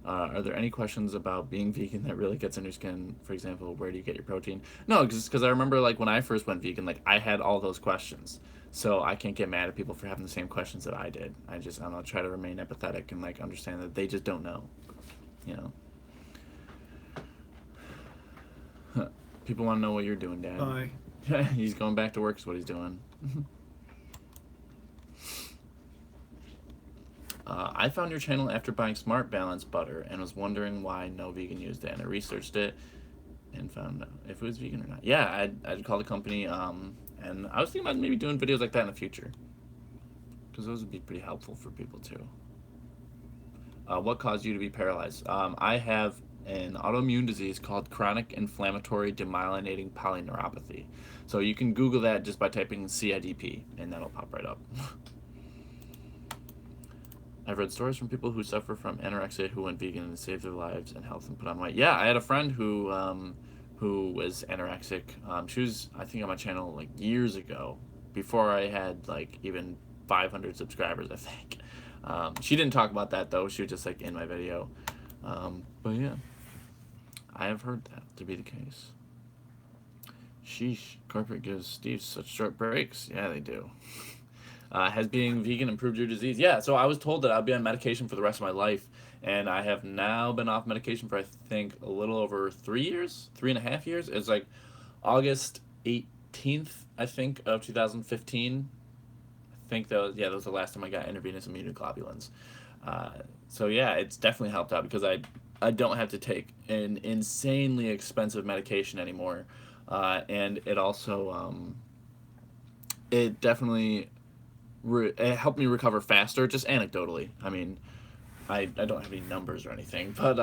Are there any questions about being vegan that really gets under your skin? For example, where do you get your protein? No, because I remember like when I first went vegan, like I had all those questions, so I can't get mad at people for having the same questions that I did. I don't know, try to remain empathetic and like understand that they just don't know, you know. People want to know what you're doing, Dad. Bye. He's going back to work. Is what he's doing. I found your channel after buying Smart Balance butter and was wondering why no vegan used it. And I researched it and found out if it was vegan or not. Yeah, I'd call the company, and I was thinking about maybe doing videos like that in the future because those would be pretty helpful for people too. What caused you to be paralyzed? I have an autoimmune disease called chronic inflammatory demyelinating polyneuropathy. So you can Google that just by typing CIDP, and that'll pop right up. I've read stories from people who suffer from anorexia who went vegan and saved their lives and health and put on weight. Yeah, I had a friend who was anorexic. She was, I think, on my channel like years ago, before I had like even 500 subscribers, I think. She didn't talk about that though. She was just like in my video. But yeah, I have heard that to be the case. Sheesh, corporate gives Steve such short breaks. Yeah, they do. Has being vegan improved your disease? Yeah, so I was told that I'd be on medication for the rest of my life, and I have now been off medication for I think a little over 3 years, 3.5 years. It's like August 18th, I think, of 2015. I think that was the last time I got intravenous immunoglobulins. Uh, so yeah, it's definitely helped out because I don't have to take an insanely expensive medication anymore, and it also it definitely it helped me recover faster, just anecdotally. I mean, I don't have any numbers or anything, but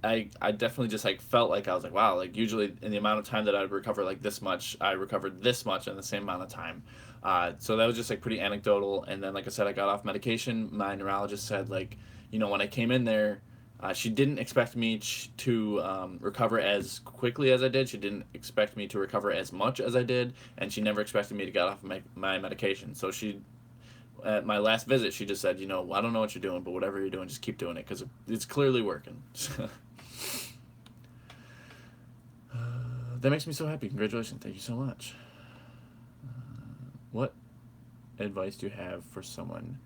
I definitely just like felt like I was like, wow, like usually in the amount of time that I'd recover like this much, I recovered this much in the same amount of time. So that was just like pretty anecdotal. And then, like I said, I got off medication. My neurologist said like, when I came in there, she didn't expect me to recover as quickly as I did. She didn't expect me to recover as much as I did, and she never expected me to get off my medication. So she at my last visit, she just said, I don't know what you're doing, but whatever you're doing, just keep doing it because it's clearly working. That makes me so happy. Congratulations. Thank you so much. What advice do you have for someone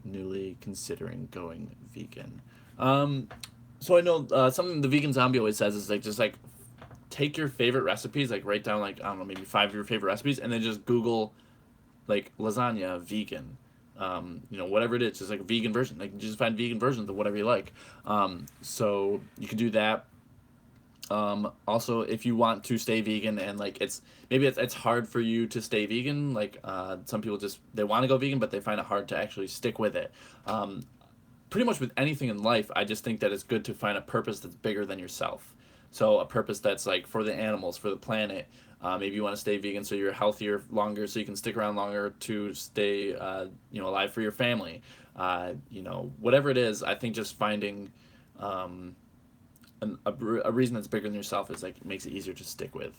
newly considering going vegan? Um, so I know something the vegan zombie always says is like just like take your favorite recipes, like write down like I don't know maybe five of your favorite recipes, and then just Google like lasagna vegan. Whatever it is, just like a vegan version. Like you just find vegan versions of whatever you like. So you could do that. Also, if you want to stay vegan and like it's hard for you to stay vegan. Like some people just they want to go vegan, but they find it hard to actually stick with it. Um, Pretty much with anything in life, I just think that it's good to find a purpose that's bigger than yourself. So a purpose that's like for the animals, for the planet. Maybe you want to stay vegan so you're healthier longer, so you can stick around longer to stay, alive for your family. Whatever it is, I think just finding um, a reason that's bigger than yourself is like makes it easier to stick with.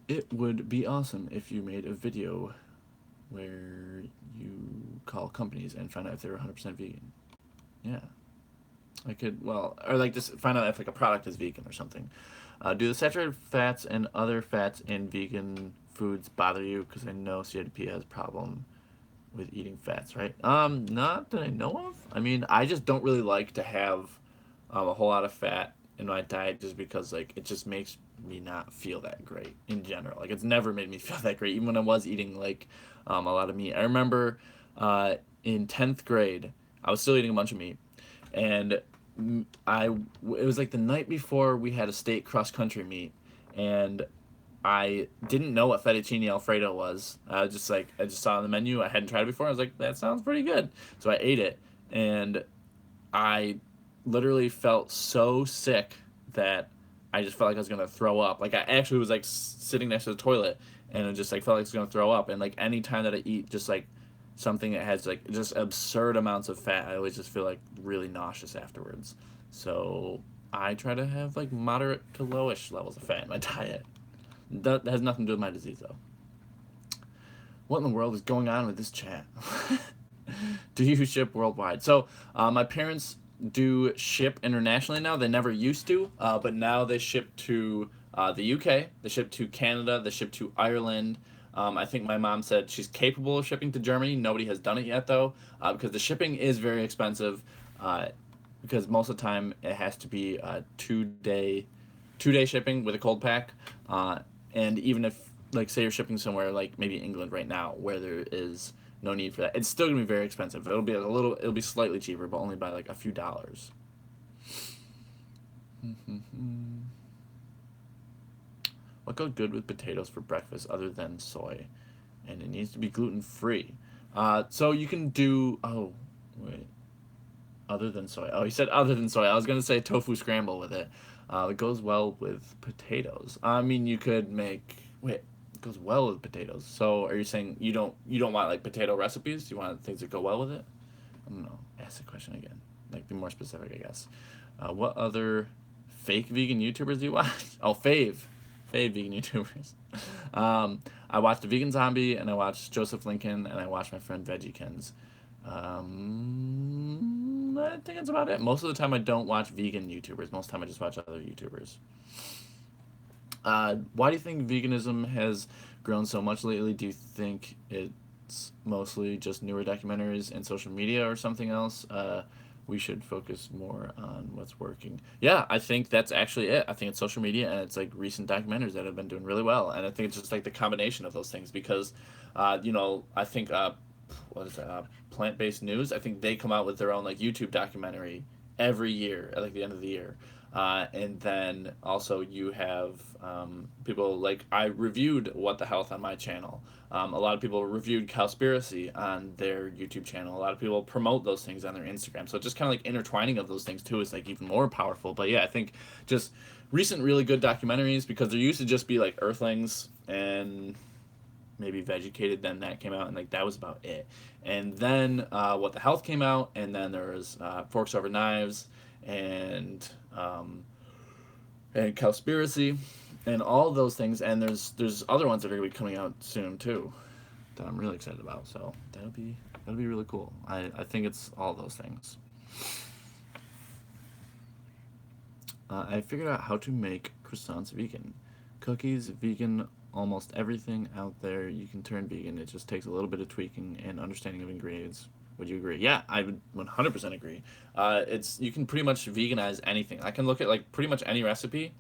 It would be awesome if you made a video where you call companies and find out if they're 100% vegan. Yeah. I could, well, or like just find out if like a product is vegan or something. Do the saturated fats and other fats in vegan foods bother you? Because I know CIDP has a problem with eating fats, right? Not that I know of. I mean, I just don't really like to have a whole lot of fat in my diet just because like it just makes me not feel that great in general. Like it's never made me feel that great, even when I was eating like a lot of meat. I remember in 10th grade, I was still eating a bunch of meat, and it was like the night before we had a state cross country meet, and I didn't know what fettuccine alfredo was. I just saw it on the menu. I hadn't tried it before. I was like, that sounds pretty good. So I ate it, and I literally felt so sick that I just felt like I was gonna throw up. Like I actually was like sitting next to the toilet, and it just like felt like I was gonna throw up. And like any time that I eat just like something that has like just absurd amounts of fat, I always just feel like really nauseous afterwards. So I try to have like moderate to lowish levels of fat in my diet. That has nothing to do with my disease, though. What in the world is going on with this chat? Do you ship worldwide? So, my parents do ship internationally now. They never used to, but now they ship to the UK, they ship to Canada, they ship to Ireland. I think my mom said she's capable of shipping to Germany. Nobody has done it yet, though, because the shipping is very expensive. Uh, because most of the time it has to be a 2-day shipping with a cold pack. And even if like say you're shipping somewhere like maybe England right now where there is no need for that, it's still gonna be very expensive. It'll be slightly cheaper, but only by like a few dollars. What goes good with potatoes for breakfast other than soy? And it needs to be gluten free. So you can do wait other than soy. Oh, he said other than soy. I was gonna say tofu scramble with it. It goes well with potatoes. I mean, you could make wait. It goes well with potatoes. So, are you saying you don't want like potato recipes? Do you want things that go well with it? I don't know. Ask the question again. Like be more specific, I guess. What other fake vegan YouTubers do you watch? Oh, fave vegan YouTubers. I watched the Vegan Zombie, and I watched Joseph Lincoln, and I watched my friend Veggiekins. I think that's about it. Most of the time, I don't watch vegan YouTubers. Most of the time, I just watch other YouTubers. Why do you think veganism has grown so much lately? Do you think it's mostly just newer documentaries and social media or something else? We should focus more on what's working. Yeah, I think that's actually it. I think it's social media and it's like recent documentaries that have been doing really well. And I think it's just like the combination of those things because, I think, what is that, Plant Based News? I think they come out with their own like YouTube documentary every year at like the end of the year. And then also you have people like I reviewed What the Health on my channel. A lot of people reviewed Cowspiracy on their YouTube channel. A lot of people promote those things on their Instagram. So just kind of like intertwining of those things too is like even more powerful. But yeah, I think just recent really good documentaries because there used to just be like Earthlings and maybe Vegucated. Then that came out and like that was about it. And then What the Health came out, and then there was Forks Over Knives and um, and Cowspiracy, and all of those things. And there's other ones that are gonna be coming out soon too, that I'm really excited about. So that'll be really cool. I think it's all those things. I figured out how to make croissants vegan. Cookies, vegan, almost everything out there you can turn vegan. It just takes a little bit of tweaking and understanding of ingredients. Would you agree? Yeah, I would 100% agree. It's you can pretty much veganize anything. I can look at like pretty much any recipe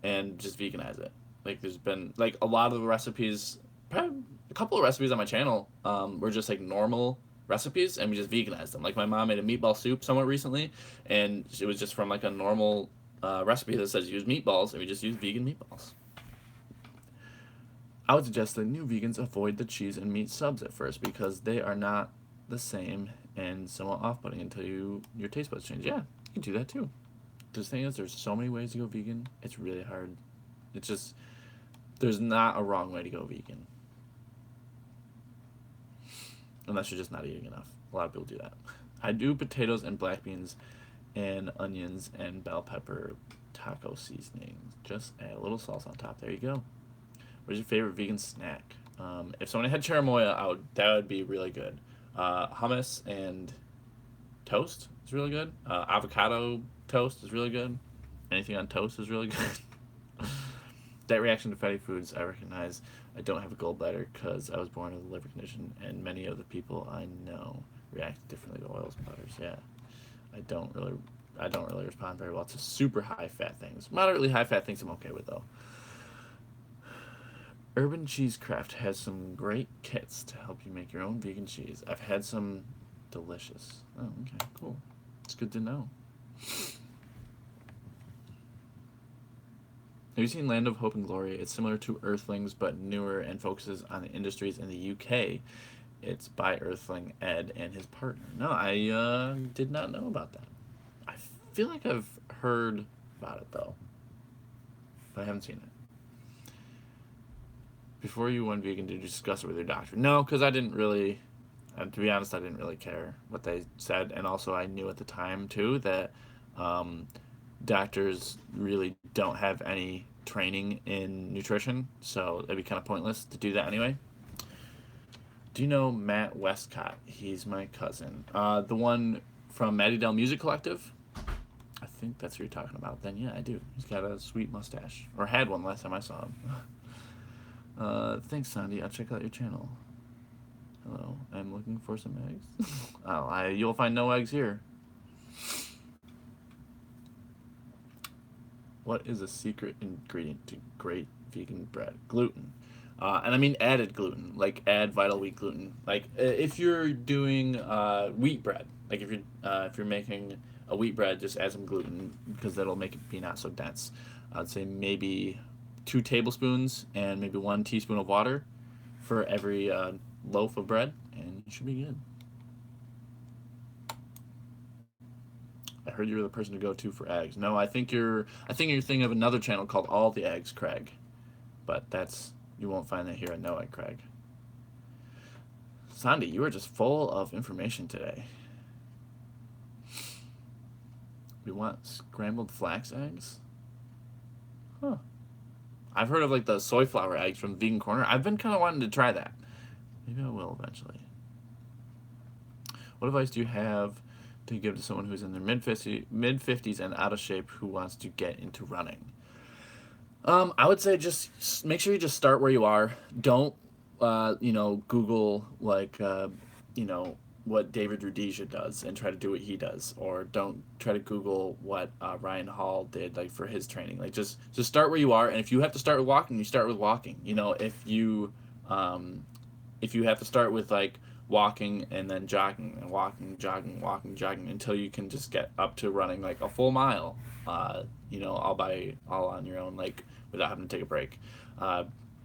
and just veganize it. Like there's been like a lot of the recipes, probably a couple of recipes on my channel were just like normal recipes and we just veganized them. Like my mom made a meatball soup somewhat recently, and it was just from like a normal recipe that says use meatballs, and we just use vegan meatballs. I would suggest that new vegans avoid the cheese and meat subs at first because they are not the same and somewhat off-putting until your taste buds change. Yeah, you can do that too. The thing is, there's so many ways to go vegan. It's really hard. It's just there's not a wrong way to go vegan unless you're just not eating enough. A lot of people do that. I do potatoes and black beans and onions and bell pepper taco seasoning. Just add a little sauce on top. There you go. What's your favorite vegan snack? If someone had cherimoya, that would be really good. Hummus and toast is really good. Avocado toast is really good. Anything on toast is really good. That reaction to fatty foods, I recognize. I don't have a gallbladder because I was born with a liver condition, and many of the people I know react differently to oils and butters. Yeah, I don't really, I don't really respond very well to super high fat things. Moderately high fat things I'm okay with though. Urban Cheesecraft has some great kits to help you make your own vegan cheese. I've had some delicious. Oh, okay, cool. It's good to know. Have you seen Land of Hope and Glory? It's similar to Earthlings, but newer and focuses on the industries in the UK. It's by Earthling Ed and his partner. No, I did not know about that. I feel like I've heard about it though, but I haven't seen it. Before you went vegan, did you discuss it with your doctor? No, because I didn't really. To be honest, I didn't really care what they said, and also I knew at the time too that um, doctors really don't have any training in nutrition, so it'd be kind of pointless to do that anyway. Do you know Matt Westcott? He's my cousin. The one from Maddie Dell Music Collective? I think that's who you're talking about. Then yeah, I do. He's got a sweet mustache. Or had one last time I saw him. Thanks, Sandy. I'll check out your channel. Hello, I'm looking for some eggs. You'll find no eggs here. What is a secret ingredient to great vegan bread? Gluten. And I mean added gluten, like add vital wheat gluten. Like if you're doing wheat bread, like if you're making a wheat bread, just add some gluten because that'll make it be not so dense. I'd say maybe 2 tablespoons and maybe 1 teaspoon of water for every loaf of bread, and you should be good. I heard you were the person to go to for eggs. No, I think you're thinking of another channel called All the Eggs, Craig. But that's you won't find that here at No Egg, Craig. Sandy, you are just full of information today. We want scrambled flax eggs? Huh. I've heard of like the soy flour eggs from Vegan Corner. I've been kind of wanting to try that. Maybe I will eventually. What advice do you have to give to someone who's in their mid 50s and out of shape who wants to get into running? I would say just make sure you just start where you are. Don't, Google like, what David Rudisha does and try to do what he does, or don't try to Google what Ryan Hall did like for his training. Like just start where you are, and if you have to start with walking, you start with walking. If you have to start with like walking and then jogging and walking, jogging, walking, jogging until you can just get up to running like a full mile, all on your own, like without having to take a break.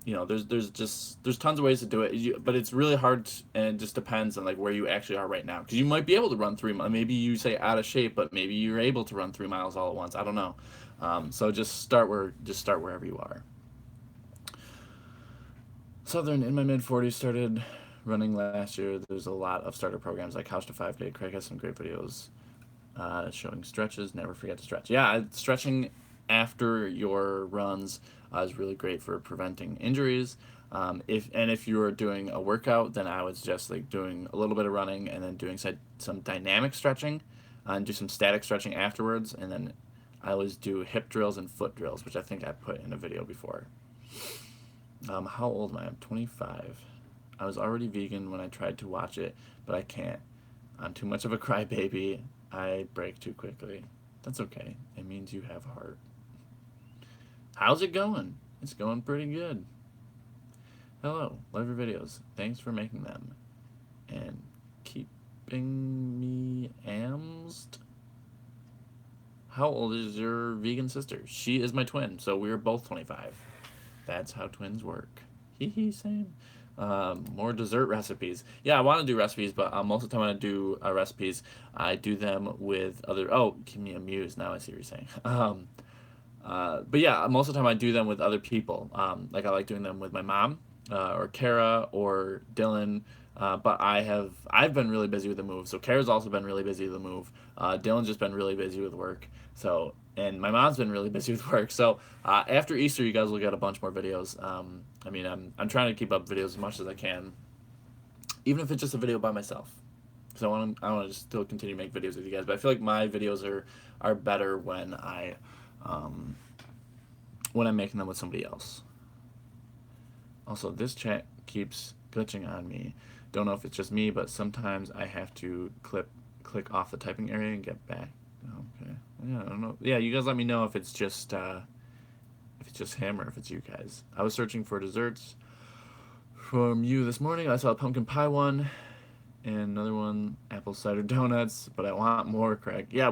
There's tons of ways to do it, but it's really hard and it just depends on like where you actually are right now because you might be able to run 3 miles. Maybe you say out of shape, but maybe you're able to run 3 miles all at once. I don't know. So just start wherever you are. Southern in my mid 40s started running last year. There's a lot of starter programs like Couch to 5 Day. Craig has some great videos showing stretches. Never forget to stretch. Yeah, stretching after your runs is really great for preventing injuries. If you're doing a workout, then I would suggest like doing a little bit of running and then doing some dynamic stretching, and do some static stretching afterwards, and then I always do hip drills and foot drills, which I think I put in a video before. How old am I? I'm 25. I was already vegan when I tried to watch it, but I can't. I'm too much of a crybaby. I break too quickly. That's okay. It means you have heart. How's it going? It's going pretty good. Hello, love your videos. Thanks for making them. And keeping me amsed. How old is your vegan sister? She is my twin, so we are both 25. That's how twins work. Hee hee, same. More dessert recipes. Yeah, I want to do recipes, but most of the time when I do recipes, I do them with other. Oh, keep me amused. Now I see what you're saying. But yeah, most of the time I do them with other people. Like I like doing them with my mom, or Kara, or Dylan. But I've been really busy with the move. So Kara's also been really busy with the move. Dylan's just been really busy with work. So and my mom's been really busy with work. So after Easter, you guys will get a bunch more videos. I mean, I'm trying to keep up videos as much as I can, even if it's just a video by myself. Because I want to still continue to make videos with you guys. But I feel like my videos are better um, when I'm making them with somebody else. Also, this chat keeps glitching on me. Don't know if it's just me, but sometimes I have to click off the typing area and get back. Okay. Yeah, I don't know. Yeah, you guys let me know if it's just him or if it's you guys. I was searching for desserts from you this morning. I saw a pumpkin pie one and another one, apple cider donuts, but I want more, Craig. Yeah,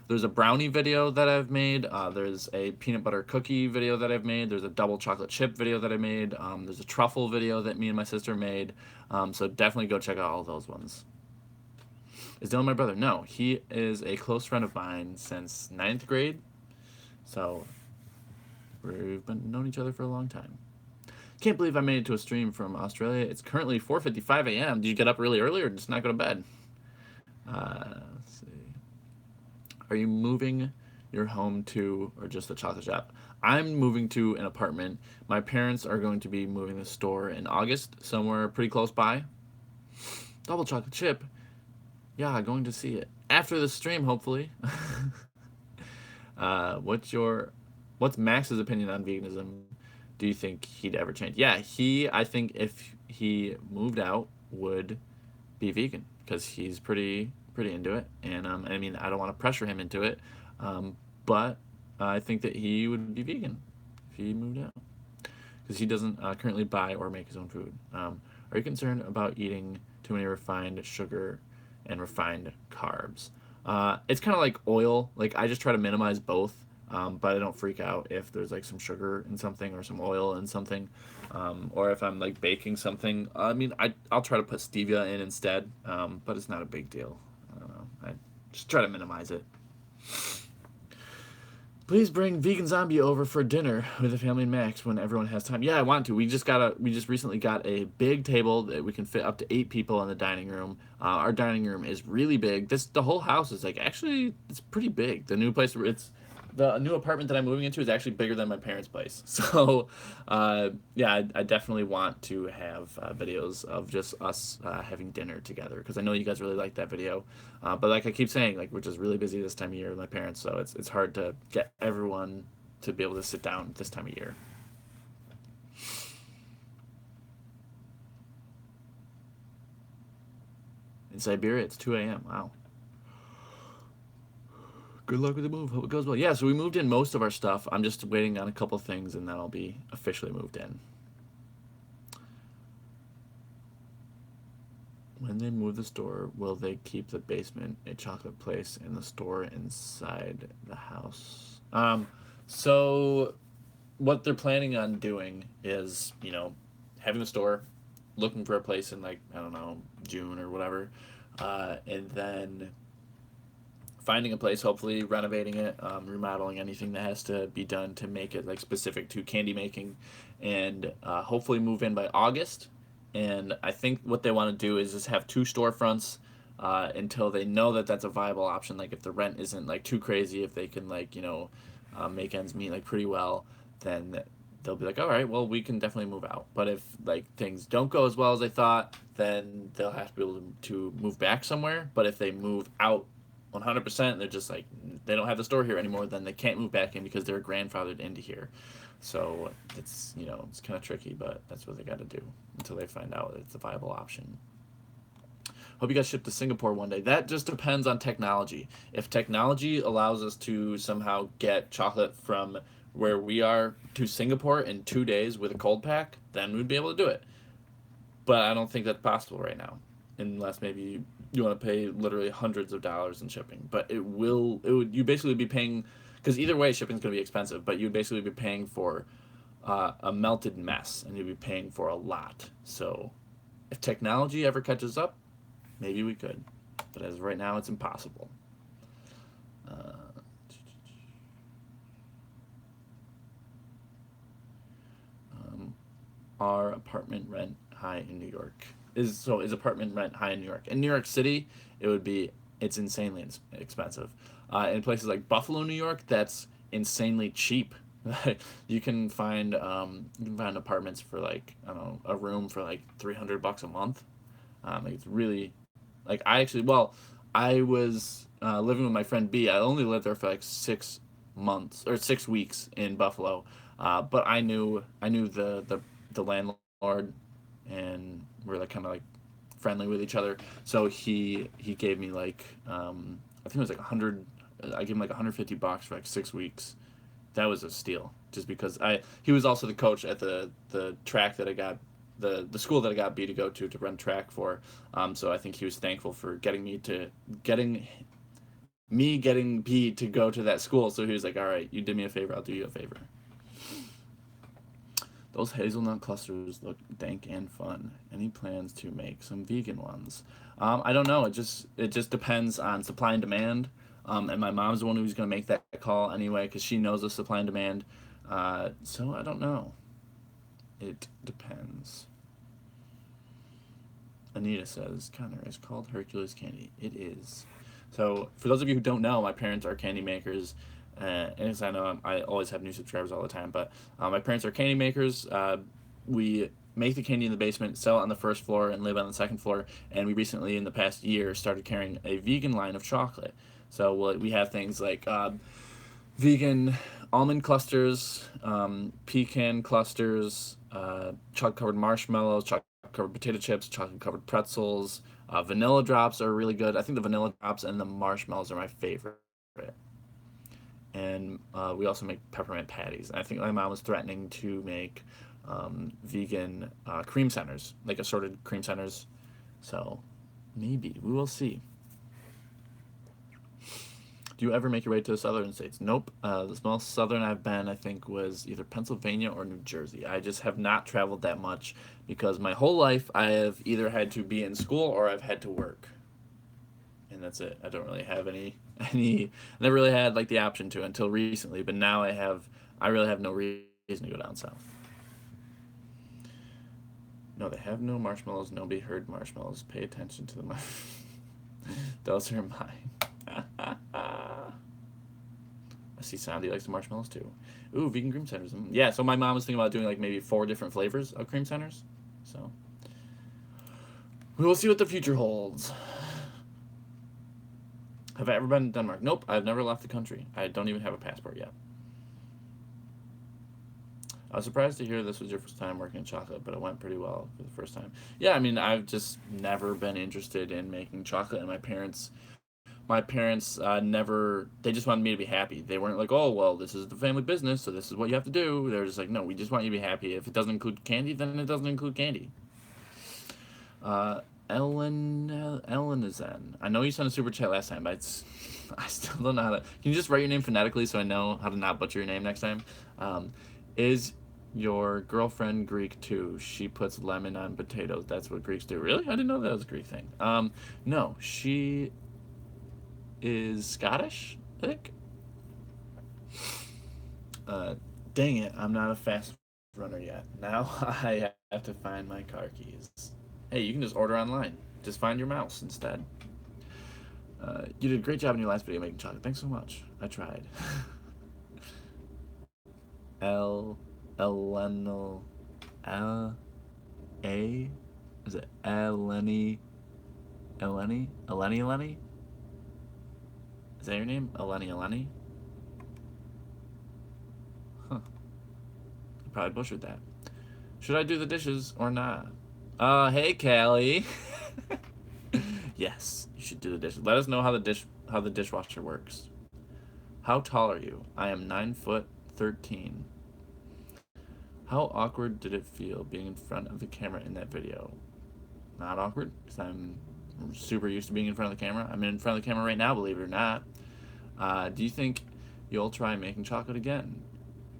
there's a brownie video that I've made. There's a peanut butter cookie video that I've made. There's a double chocolate chip video that I made. There's a truffle video that me and my sister made. So definitely go check out all those ones. Is Dylan my brother? No, he is a close friend of mine since 9th grade. So we've been known each other for a long time. Can't believe I made it to a stream from Australia. It's currently 4:55 a.m. Did you get up really early or just not go to bed? Let's see. Are you moving your home to or just the chocolate shop? I'm moving to an apartment. My parents are going to be moving the store in August, somewhere pretty close by. Double chocolate chip. Yeah, going to see it after the stream, hopefully. uh, what's your, what's Max's opinion on veganism? Do you think he'd ever change? Yeah, I think if he moved out, would be vegan because he's pretty into it, and I mean, I don't want to pressure him into it, but I think that he would be vegan if he moved out because he doesn't currently buy or make his own food. Are you concerned about eating too many refined sugar and refined carbs? It's kind of like oil. Like I just try to minimize both, but I don't freak out if there's like some sugar in something or some oil in something, or if I'm like baking something. I mean, I'll try to put stevia in instead, but it's not a big deal. I don't know. I just try to minimize it. Please bring Vegan Zombie over for dinner with the family and Max when everyone has time. Yeah, I want to. We just recently got a big table that we can fit up to 8 people in the dining room. Our dining room is really big. The whole house is like actually it's pretty big. The new apartment that I'm moving into is actually bigger than my parents' place. So, yeah, I definitely want to have videos of just us having dinner together because I know you guys really like that video. But like I keep saying, like we're just really busy this time of year with my parents, so it's hard to get everyone to be able to sit down this time of year. In Siberia, it's 2 a.m. Wow. Good luck with the move. Hope it goes well. Yeah, so we moved in most of our stuff. I'm just waiting on a couple things, and then I'll be officially moved in. When they move the store, will they keep the basement a chocolate place and the store inside the house? So what they're planning on doing is, having the store, looking for a place in like, I don't know, June or whatever, and then finding a place, hopefully renovating it, remodeling anything that has to be done to make it like specific to candy making, and hopefully move in by August. And I think what they want to do is just have 2 storefronts until they know that that's a viable option. Like if the rent isn't like too crazy, if they can like make ends meet like pretty well, then they'll be like, all right, well we can definitely move out. But if like things don't go as well as they thought, then they'll have to be able to move back somewhere. But if they move out 100%, they're just like they don't have the store here anymore, then they can't move back in because they're grandfathered into here. So it's it's kind of tricky, but that's what they got to do until they find out it's a viable option. Hope you guys ship to Singapore one day. That just depends on technology. If technology allows us to somehow get chocolate from where we are to Singapore in 2 days with a cold pack, then we'd be able to do it. But I don't think that's possible right now, unless maybe you want to pay literally hundreds of dollars in shipping. But you basically be paying, because either way shipping's going to be expensive. But you'd basically be paying for a melted mess, and you'd be paying for a lot. So if technology ever catches up, maybe we could, but as of right now, it's impossible. Uh, um, our apartment rent high in New York? Is apartment rent high in New York? In New York City, it's insanely expensive. In places like Buffalo, New York, that's insanely cheap. You can find apartments for like, I don't know, a room for like $300 a month. It's really, like, I was living with my friend B. I only lived there for like 6 months or 6 weeks in Buffalo, but I knew the landlord, and we're like kind of like friendly with each other. So he gave me like, I think it was like 100. I gave him like $150 for like 6 weeks. That was a steal, just because I he was also the coach at the track that I got, the school that I got B to go to run track for. So I think he was thankful for getting B to go to that school. So he was like, "All right, you did me a favor, I'll do you a favor." Those hazelnut clusters look dank and fun. Any plans to make some vegan ones? I don't know. It just depends on supply and demand. And my mom's the one who's going to make that call anyway, because she knows the supply and demand. So I don't know. It depends. Anita says, Connor, is called Hercules candy. It is. So, for those of you who don't know, my parents are candy makers. And as I know, I always have new subscribers all the time, but my parents are candy makers. We make the candy in the basement, sell it on the first floor, and live on the second floor. And we recently, in the past year, started carrying a vegan line of chocolate. So, we have things like vegan almond clusters, pecan clusters, chocolate covered marshmallows, chocolate covered potato chips, chocolate covered pretzels. Vanilla drops are really good. I think the vanilla drops and the marshmallows are my favorite. And we also make peppermint patties. I think my mom was threatening to make vegan cream centers, like assorted cream centers. So maybe we will see. Do you ever make your way to the southern states? Nope. The most southern I've been, I think, was either Pennsylvania or New Jersey. I just have not traveled that much because my whole life I have either had to be in school or I've had to work, and that's it. I don't really have any. I never really had like the option to until recently, but now I have. I really have no reason to go down south. No, they have no marshmallows. Nobody heard marshmallows. Pay attention to the. Those are mine. I see Sandy likes the marshmallows too. Ooh, vegan cream centers. Yeah, so my mom was thinking about doing like maybe 4 different flavors of cream centers. So we will see what the future holds. Have I ever been to Denmark? Nope, I've never left the country. I don't even have a passport yet. I was surprised to hear this was your first time working in chocolate, but it went pretty well for the first time. Yeah, I mean, I've just never been interested in making chocolate, and my parents never, they just wanted me to be happy. They weren't like, oh, well, this is the family business, so this is what you have to do. They're just like, no, we just want you to be happy. If it doesn't include candy, then it doesn't include candy. Uh, Ellen is in. I know you sent a super chat last time, but I still don't know how to. Can you just write your name phonetically so I know how to not butcher your name next time? Is your girlfriend Greek too? She puts lemon on potatoes. That's what Greeks do. Really? I didn't know that was a Greek thing. No, she is Scottish, I think. Uh, Dang it, I'm not a fast runner yet. Now I have to find my car keys. Hey, you can just order online. Just find your mouse instead. You did a great job in your last video making chocolate. Thanks so much. I tried. L. Elenil. L. A. Is it Eleni? Eleni? Eleni? Is that your name? Eleni? Huh. I probably butchered that. Should I do the dishes or not? Hey, Callie. Yes, you should do the dishes. Let us know how the dishwasher works. How tall are you? I am 9 foot 13. How awkward did it feel being in front of the camera in that video? Not awkward, because I'm super used to being in front of the camera. I'm in front of the camera right now, believe it or not. Do you think you'll try making chocolate again?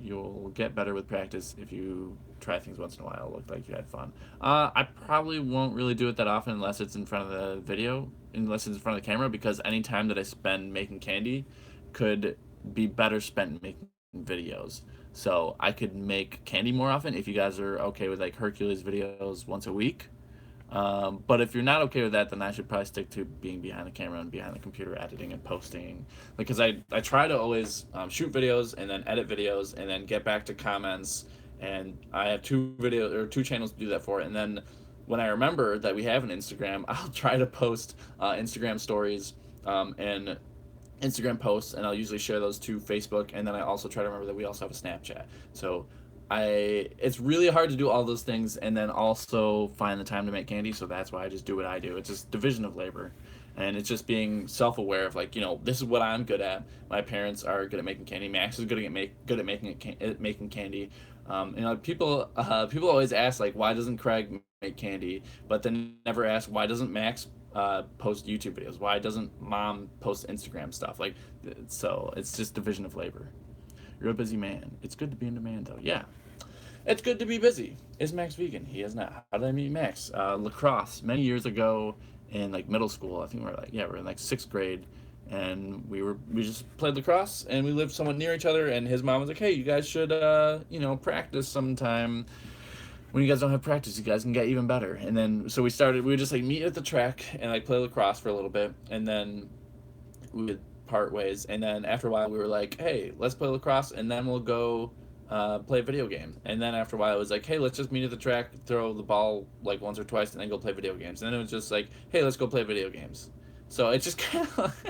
You'll get better with practice if you try things once in a while. It looked like you had fun. I probably won't really do it that often unless it's in front of the video, unless it's in front of the camera, because any time that I spend making candy could be better spent making videos. So I could make candy more often if you guys are okay with like Hercules videos once a week. But if you're not okay with that, then I should probably stick to being behind the camera and behind the computer editing and posting. Because I try to always shoot videos and then edit videos and then get back to comments. And I have two channels to do that for. And then when I remember that we have an Instagram, I'll try to post Instagram stories and Instagram posts, and I'll usually share those to Facebook. And then I also try to remember that we also have a Snapchat. So it's really hard to do all those things and then also find the time to make candy, so that's why I just do what I do. It's just division of labor, and it's just being self-aware of like, this is what I'm good at. My parents are good at making candy. Max is good at making candy. People always ask like, why doesn't Craig make candy, but then never ask why doesn't Max post YouTube videos, why doesn't Mom post Instagram stuff, like, so it's just division of labor. You're a busy man. It's good to be in demand, though. Yeah, it's good to be busy. Is Max vegan? He is not. How did I meet Max? Lacrosse many years ago in like middle school. I think we're in like sixth grade, and we just played lacrosse, and we lived somewhat near each other. And his mom was like, "Hey, you guys should practice sometime. When you guys don't have practice, you guys can get even better." And then so we would just like meet at the track and like play lacrosse for a little bit, and then we would part ways. And then after a while, we were like, "Hey, let's play lacrosse, and then we'll go play a video game." And then after a while, it was like, "Hey, let's just meet at the track, throw the ball like once or twice, and then go play video games." And then it was just like, "Hey, let's go play video games." So it just kind of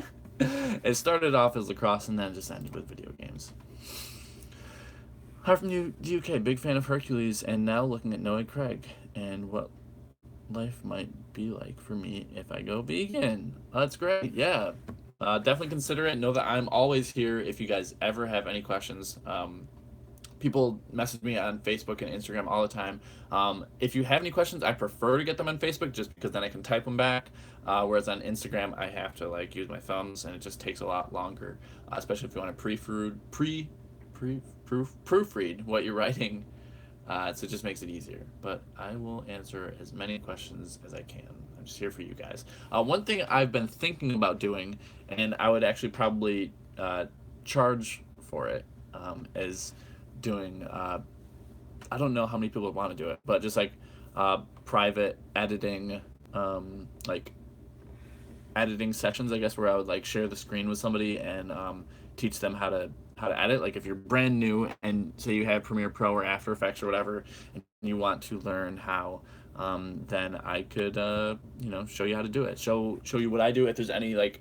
it started off as lacrosse, and then it just ended with video games. Hi from the UK, big fan of Hercules, and now looking at Noah Craig and what life might be like for me if I go vegan. That's great. Yeah, definitely consider it. Know that I'm always here if you guys ever have any questions. People message me on Facebook and Instagram all the time. If you have any questions, I prefer to get them on Facebook just because then I can type them back. Whereas on Instagram, I have to like use my thumbs, and it just takes a lot longer, especially if you want to proofread what you're writing. So it just makes it easier. But I will answer as many questions as I can. I'm just here for you guys. One thing I've been thinking about doing, and I would actually probably charge for it, is doing. I don't know how many people would want to do it, but just like private editing, like editing sessions, I guess, where I would like share the screen with somebody and teach them how to edit. Like if you're brand new and say you have Premiere Pro or After Effects or whatever, and you want to learn how, then I could show you how to do it. Show you what I do. If there's any like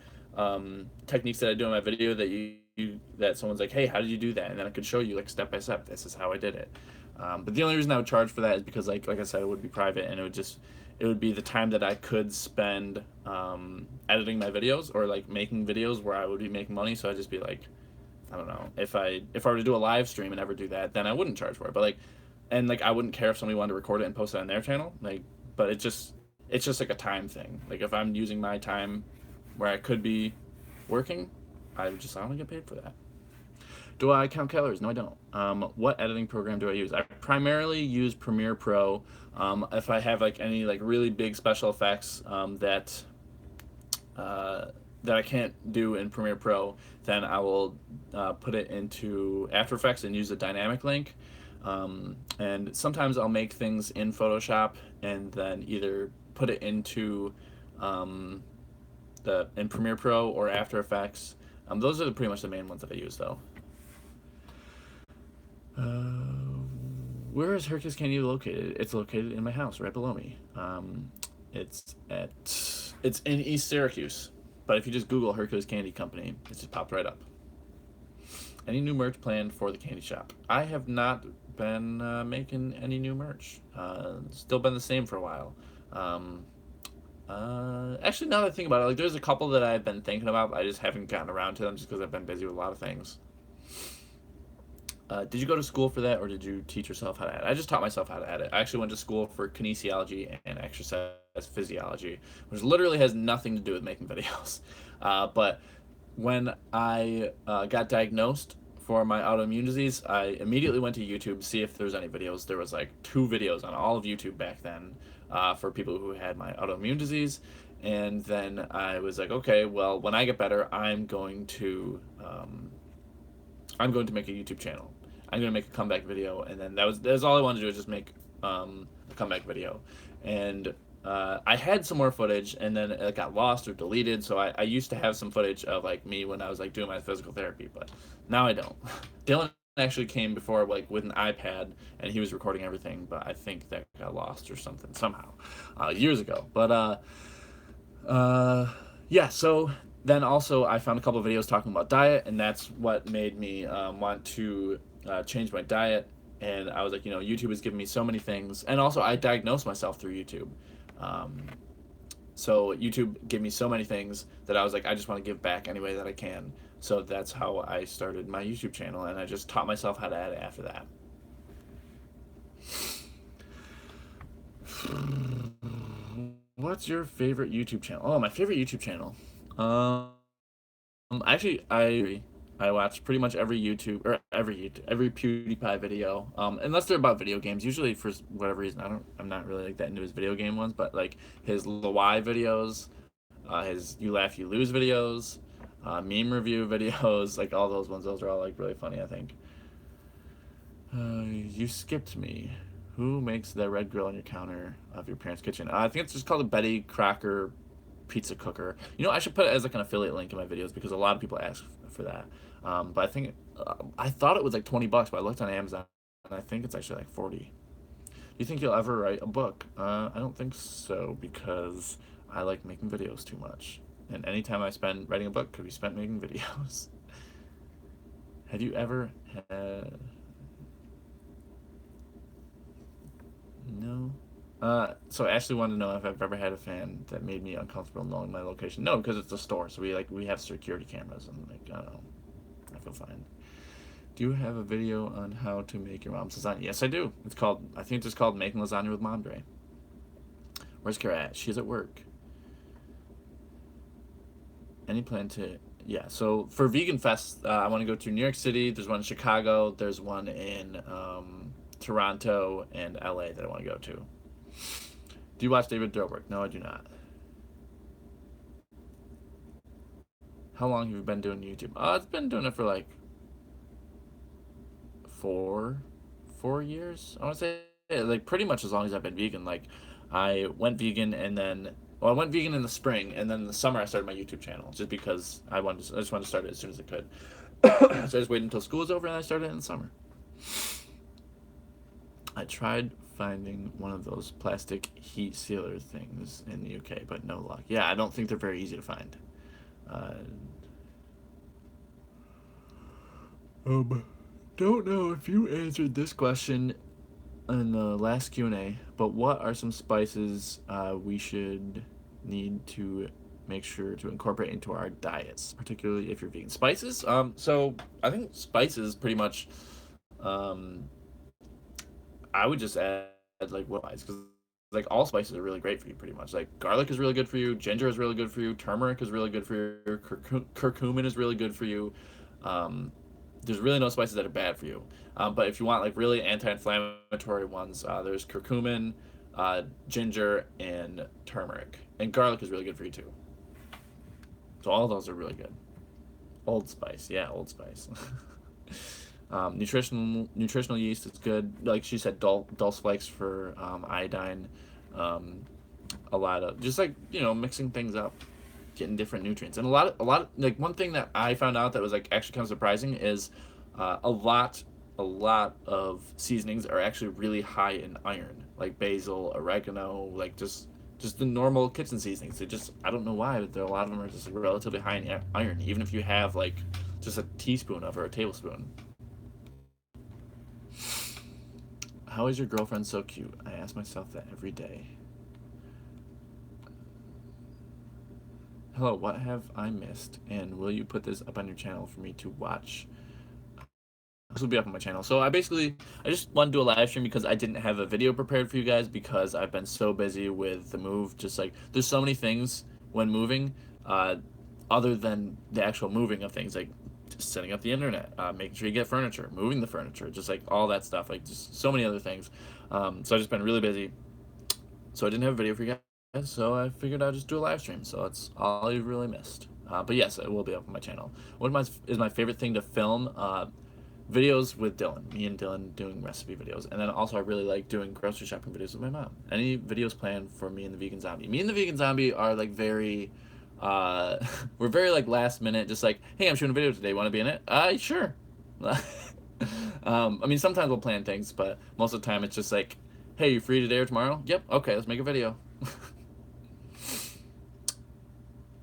techniques that I do in my video that that someone's like, "Hey, how did you do that?" And then I could show you like step by step. This is how I did it. But the only reason I would charge for that is because like I said, it would be private, and it would be the time that I could spend editing my videos or like making videos where I would be making money. So I'd just be like, I don't know, if I were to do a live stream and ever do that, then I wouldn't charge for it. But like, and like I wouldn't care if somebody wanted to record it and post it on their channel. Like, but it's just like a time thing. Like if I'm using my time where I could be working, I want to get paid for that. Do I count calories? No, I don't. What editing program do I use? I primarily use Premiere Pro. If I have like any like really big special effects that I can't do in Premiere Pro, then I will put it into After Effects and use a dynamic link. And sometimes I'll make things in Photoshop and then either put it into in Premiere Pro or After Effects. Those are pretty much the main ones that I use, though. Where is Hercules Candy located? It's located in my house, right below me. It's in East Syracuse, but if you just Google Hercules Candy Company, it just popped right up. Any new merch planned for the candy shop? I have not been making any new merch. Still been the same for a while. Um, Actually, now that I think about it, like there's a couple that I've been thinking about. I just haven't gotten around to them just because I've been busy with a lot of things. Did you go to school for that, or did you teach yourself how to edit? I just taught myself how to edit. I actually went to school for kinesiology and exercise physiology, which literally has nothing to do with making videos. But when I got diagnosed for my autoimmune disease, I immediately went to YouTube to see if there was any videos. There was like 2 videos on all of YouTube back then for people who had my autoimmune disease. And then I was like, okay, well, when I get better, I'm going to make a YouTube channel. I'm going to make a comeback video, and then that was all I wanted to do, was just make a comeback video. And I had some more footage, and then it got lost or deleted. So I used to have some footage of like me when I was like doing my physical therapy, but now I don't. Dylan actually came before like with an iPad, and he was recording everything, but I think that got lost or something somehow years ago. But yeah, so then also I found a couple of videos talking about diet, and that's what made me want to change my diet. And I was like, YouTube has given me so many things, and also I diagnosed myself through YouTube. Um, so YouTube gave me so many things that I was like, I just want to give back any way that I can. So that's how I started my YouTube channel, and I just taught myself how to edit after that. What's your favorite YouTube channel? Oh, my favorite YouTube channel. Actually, I watch pretty much every PewDiePie video. Unless they're about video games. Usually for whatever reason, I'm not really like that into his video game ones, but like his Lawai videos, his You Laugh You Lose videos, meme review videos, like all those ones. Those are all like really funny, I think. You skipped me. Who makes the red grill on your counter of your parents' kitchen? I think it's just called a Betty Crocker pizza cooker. I should put it as like an affiliate link in my videos because a lot of people ask for that. But I think I thought it was like $20, but I looked on Amazon and I think it's actually like 40. Do you think you'll ever write a book? I don't think so because I like making videos too much, and any time I spend writing a book could be spent making videos. Have you ever had? No. So Ashley wanted to know if I've ever had a fan that made me uncomfortable knowing my location. No, because it's a store, so we have security cameras, and like I don't know, I feel fine. Do you have a video on how to make your mom's lasagna? Yes, I do. I think it's just called Making Lasagna with Mom Dre. Where's Kara at? She's at work. Any plan to? Yeah. So for Vegan Fest, I want to go to New York City. There's one in Chicago. There's one in Toronto and LA that I want to go to. Do you watch David Dobrik? No, I do not. How long have you been doing YouTube? It's been doing it for like four years. I want to say like pretty much as long as I've been vegan. Like I went vegan and then I went vegan in the spring, and then in the summer I started my YouTube channel just because I just wanted to start it as soon as I could. So I just waited until school was over and I started it in the summer. I tried finding one of those plastic heat sealer things in the UK, but no luck. Yeah, I don't think they're very easy to find. Uh, don't know if you answered this question in the last Q&A, but what are some spices we should need to make sure to incorporate into our diets, particularly if you're vegan? Spices? So I think spices pretty much. I would just add like what spice because like all spices are really great for you pretty much. Like garlic is really good for you, ginger is really good for you, turmeric is really good for you, curcumin is really good for you. There's really no spices that are bad for you. But if you want like really anti-inflammatory ones, there's curcumin, ginger, and turmeric. And garlic is really good for you too. So all of those are really good. Old Spice, yeah, Old Spice. Nutritional yeast is good. Like she said, dulse flakes for iodine. A lot of just like mixing things up, getting different nutrients, and a lot like one thing that I found out that was like actually kind of surprising is a lot of seasonings are actually really high in iron, like basil, oregano, like just just the normal kitchen seasonings. They just, I don't know why, but a lot of them are just relatively high in iron, even if you have like just a teaspoon of or a tablespoon. How is your girlfriend so cute? I ask myself that every day. Hello, what have I missed? And will you put this up on your channel for me to watch? This will be up on my channel. So I just want to do a live stream because I didn't have a video prepared for you guys because I've been so busy with the move. Just like, there's so many things when moving, other than the actual moving of things, like just setting up the internet, making sure you get furniture, moving the furniture, just like all that stuff, like just so many other things. So I've just been really busy. So I didn't have a video for you guys, so I figured I'd just do a live stream. So that's all you've really missed. But yes, it will be up on my channel. Is my favorite thing to film? Videos with Dylan. Me and Dylan doing recipe videos. And then also I really like doing grocery shopping videos with my mom. Any videos planned for me and the Vegan Zombie? Me and the Vegan Zombie are like very, we're very like last minute, just like, hey, I'm shooting a video today. Want to be in it? Sure. I mean, sometimes we'll plan things, but most of the time it's just like, hey, you free today or tomorrow? Yep. Okay, let's make a video.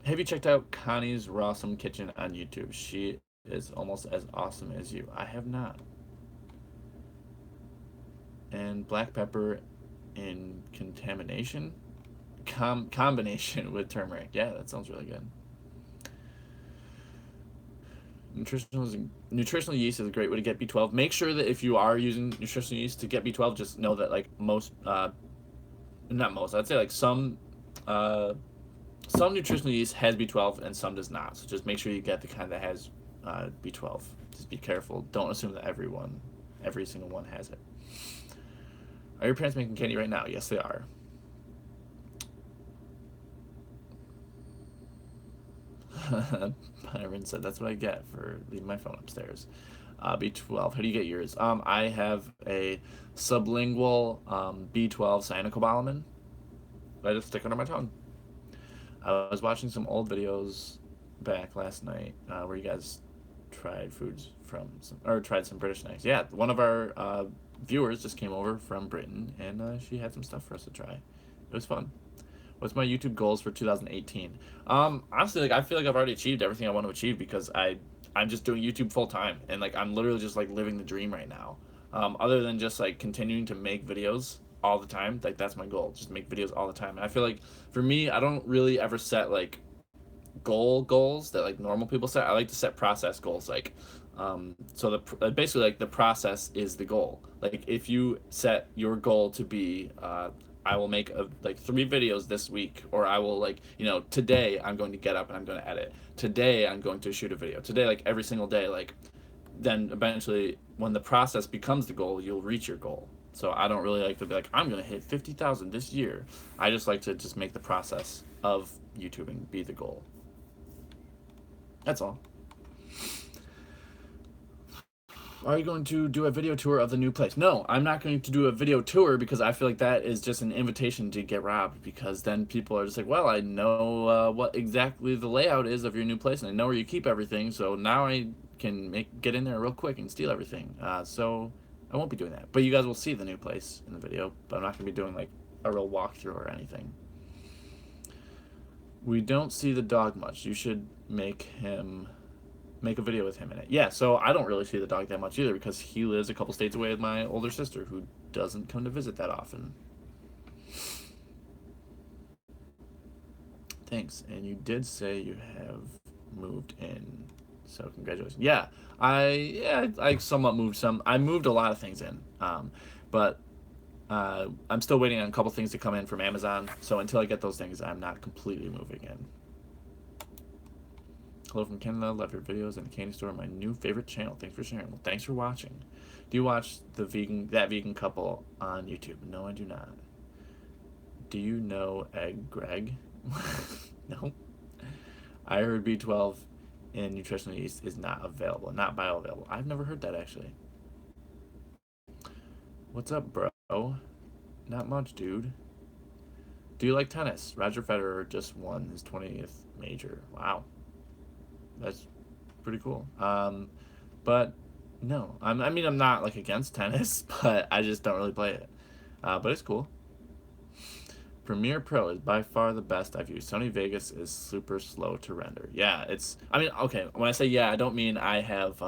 Have you checked out Connie's Rawsome Kitchen on YouTube? She is almost as awesome as you. I have not. And black pepper in contamination? Combination with turmeric. Yeah, that sounds really good. Nutritional yeast is a great way to get B12. Make sure that if you are using nutritional yeast to get B12, just know that like not most, I'd say like some nutritional yeast has B12 and some does not. So just make sure you get the kind that has B12. Just be careful. Don't assume that every single one has it. Are your parents making candy right now? Yes, they are. Byron said that's what I get for leaving my phone upstairs. B12. How do you get yours? I have a sublingual B12 cyanocobalamin. I just stick under my tongue. I was watching some old videos back last night where you guys tried tried some British snacks. Yeah, one of our viewers just came over from Britain and she had some stuff for us to try. It was fun. What's my YouTube goals for 2018? Honestly, like I feel like I've already achieved everything I want to achieve because I'm just doing YouTube full time and like I'm literally just like living the dream right now. Other than just like continuing to make videos all the time, like that's my goal. Just make videos all the time. And I feel like for me, I don't really ever set like goals that like normal people set. I like to set process goals, like so basically like the process is the goal. Like if you set your goal to be I will make like 3 videos this week, or I will like, today I'm going to get up and I'm going to edit, today I'm going to shoot a video, today, like every single day, like then eventually when the process becomes the goal, you'll reach your goal. So I don't really like to be like, I'm going to hit 50,000 this year. I just like to just make the process of YouTubing be the goal. That's all. Are you going to do a video tour of the new place? No, I'm not going to do a video tour because I feel like that is just an invitation to get robbed, because then people are just like, well, I know what exactly the layout is of your new place and I know where you keep everything, so now I can get in there real quick and steal everything. So I won't be doing that. But you guys will see the new place in the video, but I'm not going to be doing like a real walkthrough or anything. We don't see the dog much. You should make a video with him in it. Yeah, so I don't really see the dog that much either because he lives a couple states away with my older sister who doesn't come to visit that often. Thanks. And you did say you have moved in, so congratulations. Yeah, I somewhat moved some. I moved a lot of things in, but I'm still waiting on a couple things to come in from Amazon. So until I get those things, I'm not completely moving in. Hello from Canada. Love your videos and the candy store. My new favorite channel. Thanks for sharing. Well, thanks for watching. Do you watch that vegan couple on YouTube? No, I do not. Do you know Egg Greg? No. I heard B12 in nutritional yeast is not available, not bioavailable. I've never heard that actually. What's up, bro? Not much, dude. Do you like tennis? Roger Federer just won his 20th major. Wow. That's pretty cool. But no, I mean, I'm not like against tennis, but I just don't really play it. But it's cool. Premiere Pro is by far the best I've used. Sony Vegas is super slow to render. Yeah, I mean, okay, when I say yeah, I don't mean I have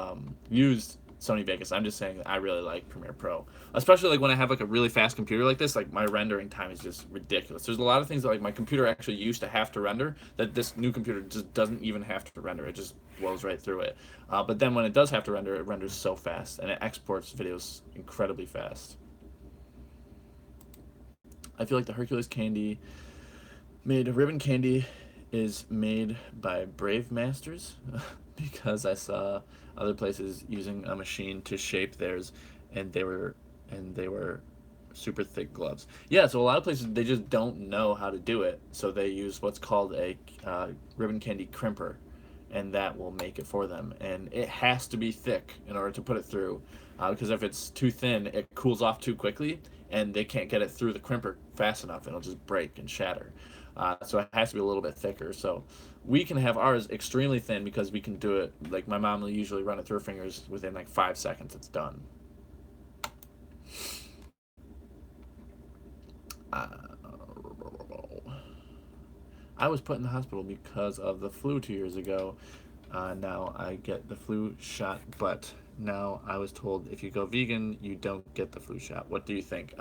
used Sony Vegas. I'm just saying that I really like Premiere Pro. Especially like when I have like a really fast computer like this, like my rendering time is just ridiculous. There's a lot of things that like my computer actually used to have to render that this new computer just doesn't even have to render. It just blows right through it. But then when it does have to render, it renders so fast and it exports videos incredibly fast. I feel like the Hercules candy made ribbon candy is made by Brave Masters because I saw other places using a machine to shape theirs, and they were super thick gloves. Yeah, so a lot of places they just don't know how to do it, so they use what's called a ribbon candy crimper, and that will make it for them. And it has to be thick in order to put it through, because if it's too thin, it cools off too quickly, and they can't get it through the crimper fast enough, and it'll just break and shatter. So it has to be a little bit thicker. So we can have ours extremely thin because we can do it. Like my mom will usually run it through her fingers within like 5 seconds. It's done. Uh, I was put in the hospital because of the flu 2 years ago. Now I get the flu shot, but now I was told if you go vegan, you don't get the flu shot. What do you think?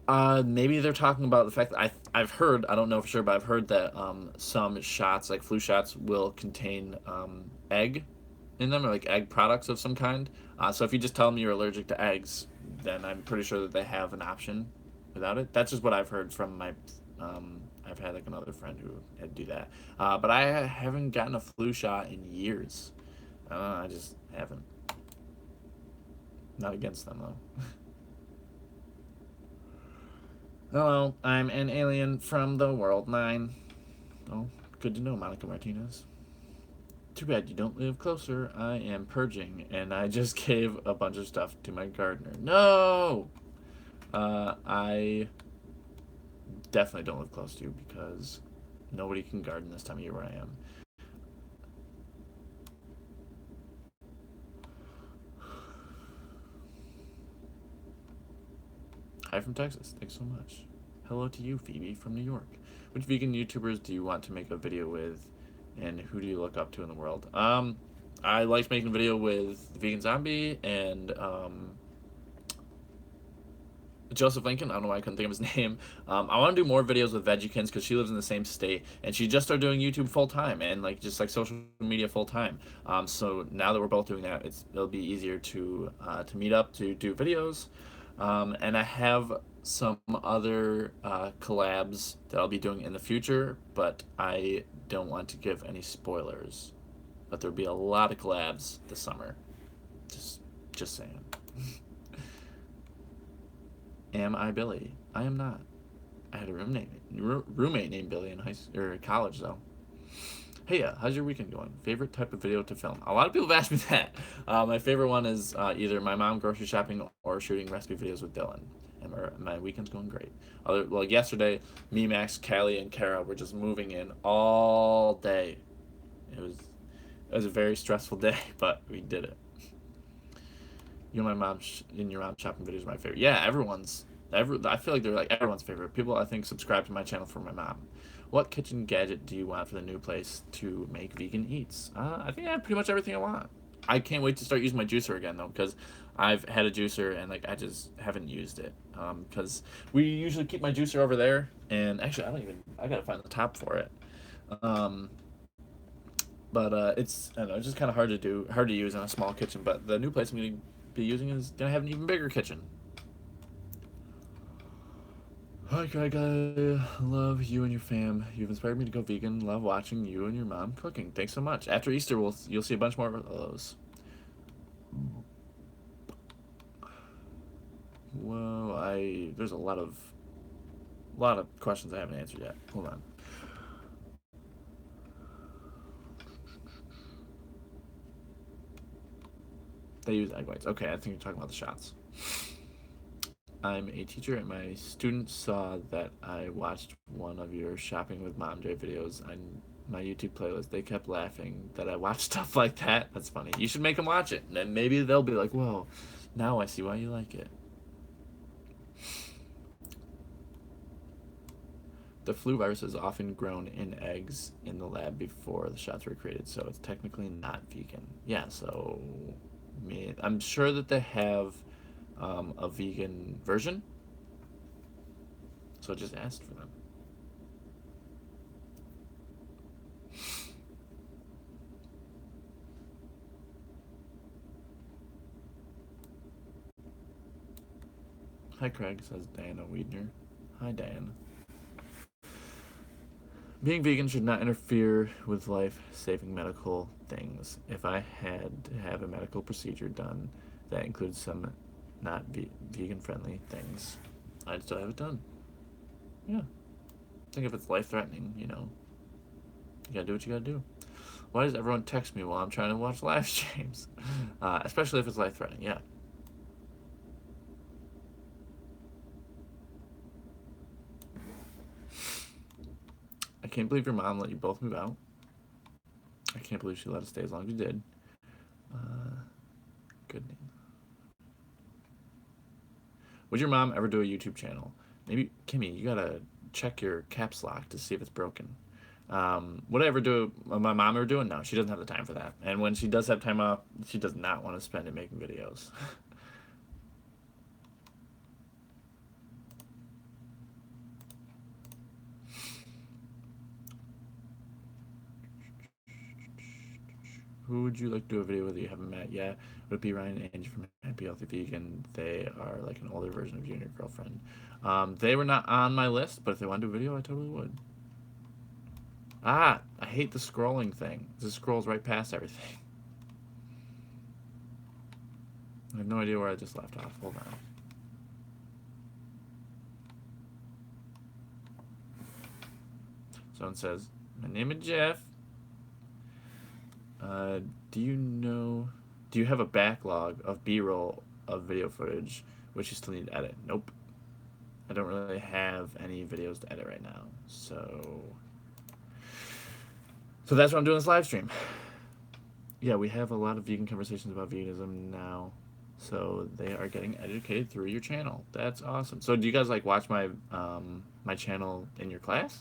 Maybe they're talking about the fact that I've heard, I don't know for sure, but I've heard that some shots, like flu shots, will contain egg in them or like egg products of some kind. So if you just tell them you're allergic to eggs, then I'm pretty sure that they have an option without it. That's just what I've heard from my. I've had like another friend who had to do that, but I haven't gotten a flu shot in years. I just haven't. Not against them though. Hello, I'm an alien from the World 9. Oh, good to know, Monica Martinez. Too bad you don't live closer. I am purging, and I just gave a bunch of stuff to my gardener. No! I definitely don't live close to you because nobody can garden this time of year where I am. Hi from Texas. Thanks so much. Hello to you, Phoebe, from New York. Which vegan YouTubers do you want to make a video with, and who do you look up to in the world? I liked making a video with the Vegan Zombie and Joseph Lincoln. I don't know why I couldn't think of his name. I want to do more videos with Veggiekins because she lives in the same state and she just started doing YouTube full time and like just like social media full time. So now that we're both doing that, it'll be easier to meet up to do videos. And I have some other collabs that I'll be doing in the future, but I don't want to give any spoilers. But there'll be a lot of collabs this summer. Just saying. Am I Billy? I am not. I had a roommate named Billy in college though. Hey, how's your weekend going? Favorite type of video to film? A lot of people have asked me that. My favorite one is either my mom grocery shopping or shooting recipe videos with Dylan. And my weekend's going great. Well, yesterday, me, Max, Callie, and Kara were just moving in all day. It was a very stressful day, but we did it. You know, my mom and your mom shopping videos are my favorite. Yeah, I feel like they're like everyone's favorite. People, I think, subscribe to my channel for my mom. What kitchen gadget do you want for the new place to make vegan eats? I think I have pretty much everything I want. I can't wait to start using my juicer again though, because I've had a juicer and like I just haven't used it. Because we usually keep my juicer over there, and actually I gotta find the top for it. Um, but I don't know, it's just kind of hard to use in a small kitchen. But the new place I'm gonna be using is gonna have an even bigger kitchen. Hi, Greg. I love you and your fam. You've inspired me to go vegan. Love watching you and your mom cooking. Thanks so much. After Easter, you'll see a bunch more of those. Whoa, there's a lot of questions I haven't answered yet. Hold on. They use egg whites. Okay, I think you're talking about the shots. I'm a teacher, and my students saw that I watched one of your shopping with Mom Dre videos on my YouTube playlist. They kept laughing that I watch stuff like that. That's funny. You should make them watch it, and then maybe they'll be like, whoa, now I see why you like it. The flu virus is often grown in eggs in the lab before the shots were created, so it's technically not vegan. Yeah, so I'm sure that they have a vegan version, so I just asked for them. Hi, Craig, says Diana Wiedner. Hi, Diana. Being vegan should not interfere with life-saving medical things. If I had to have a medical procedure done that includes some not vegan-friendly things, I'd still have it done. Yeah. I think if it's life-threatening, you know, you gotta do what you gotta do. Why does everyone text me while I'm trying to watch live streams? Especially if it's life-threatening, yeah. I can't believe your mom let you both move out. I can't believe she let us stay as long as you did. Good name. Would your mom ever do a YouTube channel? Maybe, Kimmy, you gotta check your caps lock to see if it's broken. Would I ever do my mom ever do it? No, she doesn't have the time for that. And when she does have time off, she does not want to spend it making videos. Who would you like to do a video with that you haven't met yet? Would it be Ryan and Angie from Happy Healthy Vegan? They are like an older version of you and your girlfriend. They were not on my list, but if they want to do a video, I totally would. Ah, I hate the scrolling thing. It just scrolls right past everything. I have no idea where I just left off. Hold on. Someone says, my name is Jeff. Do you have a backlog of B-roll of video footage which you still need to edit? Nope. I don't really have any videos to edit right now. So that's what I'm doing this live stream. Yeah, we have a lot of vegan conversations about veganism now. So they are getting educated through your channel. That's awesome. So do you guys like watch my my channel in your class?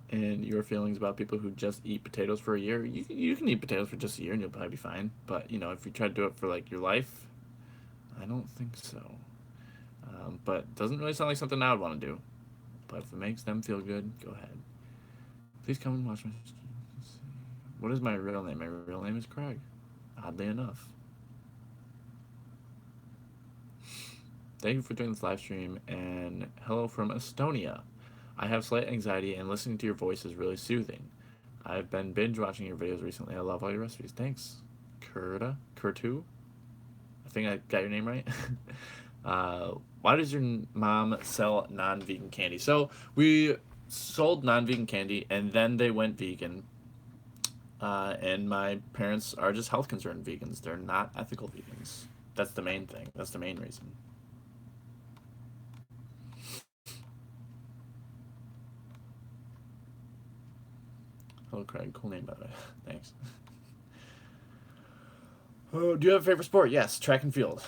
And your feelings about people who just eat potatoes for a year? You can eat potatoes for just a year and you'll probably be fine. But you know, if you try to do it for like your life, I don't think so. But it doesn't really sound like something I would want to do. But if it makes them feel good, go ahead. Please come and watch my stream. What is my real name? My real name is Craig. Oddly enough. Thank you for doing this live stream, and hello from Estonia. I have slight anxiety, and listening to your voice is really soothing. I've been binge watching your videos recently. I love all your recipes. Thanks, Kurtu. I think I got your name right. Why does your mom sell non-vegan candy? So we sold non-vegan candy, and then they went vegan. And my parents are just health concerned vegans. They're not ethical vegans. That's the main thing. That's the main reason. Hello, Craig. Cool name, by the way. Thanks. Oh, do you have a favorite sport? Yes, track and field.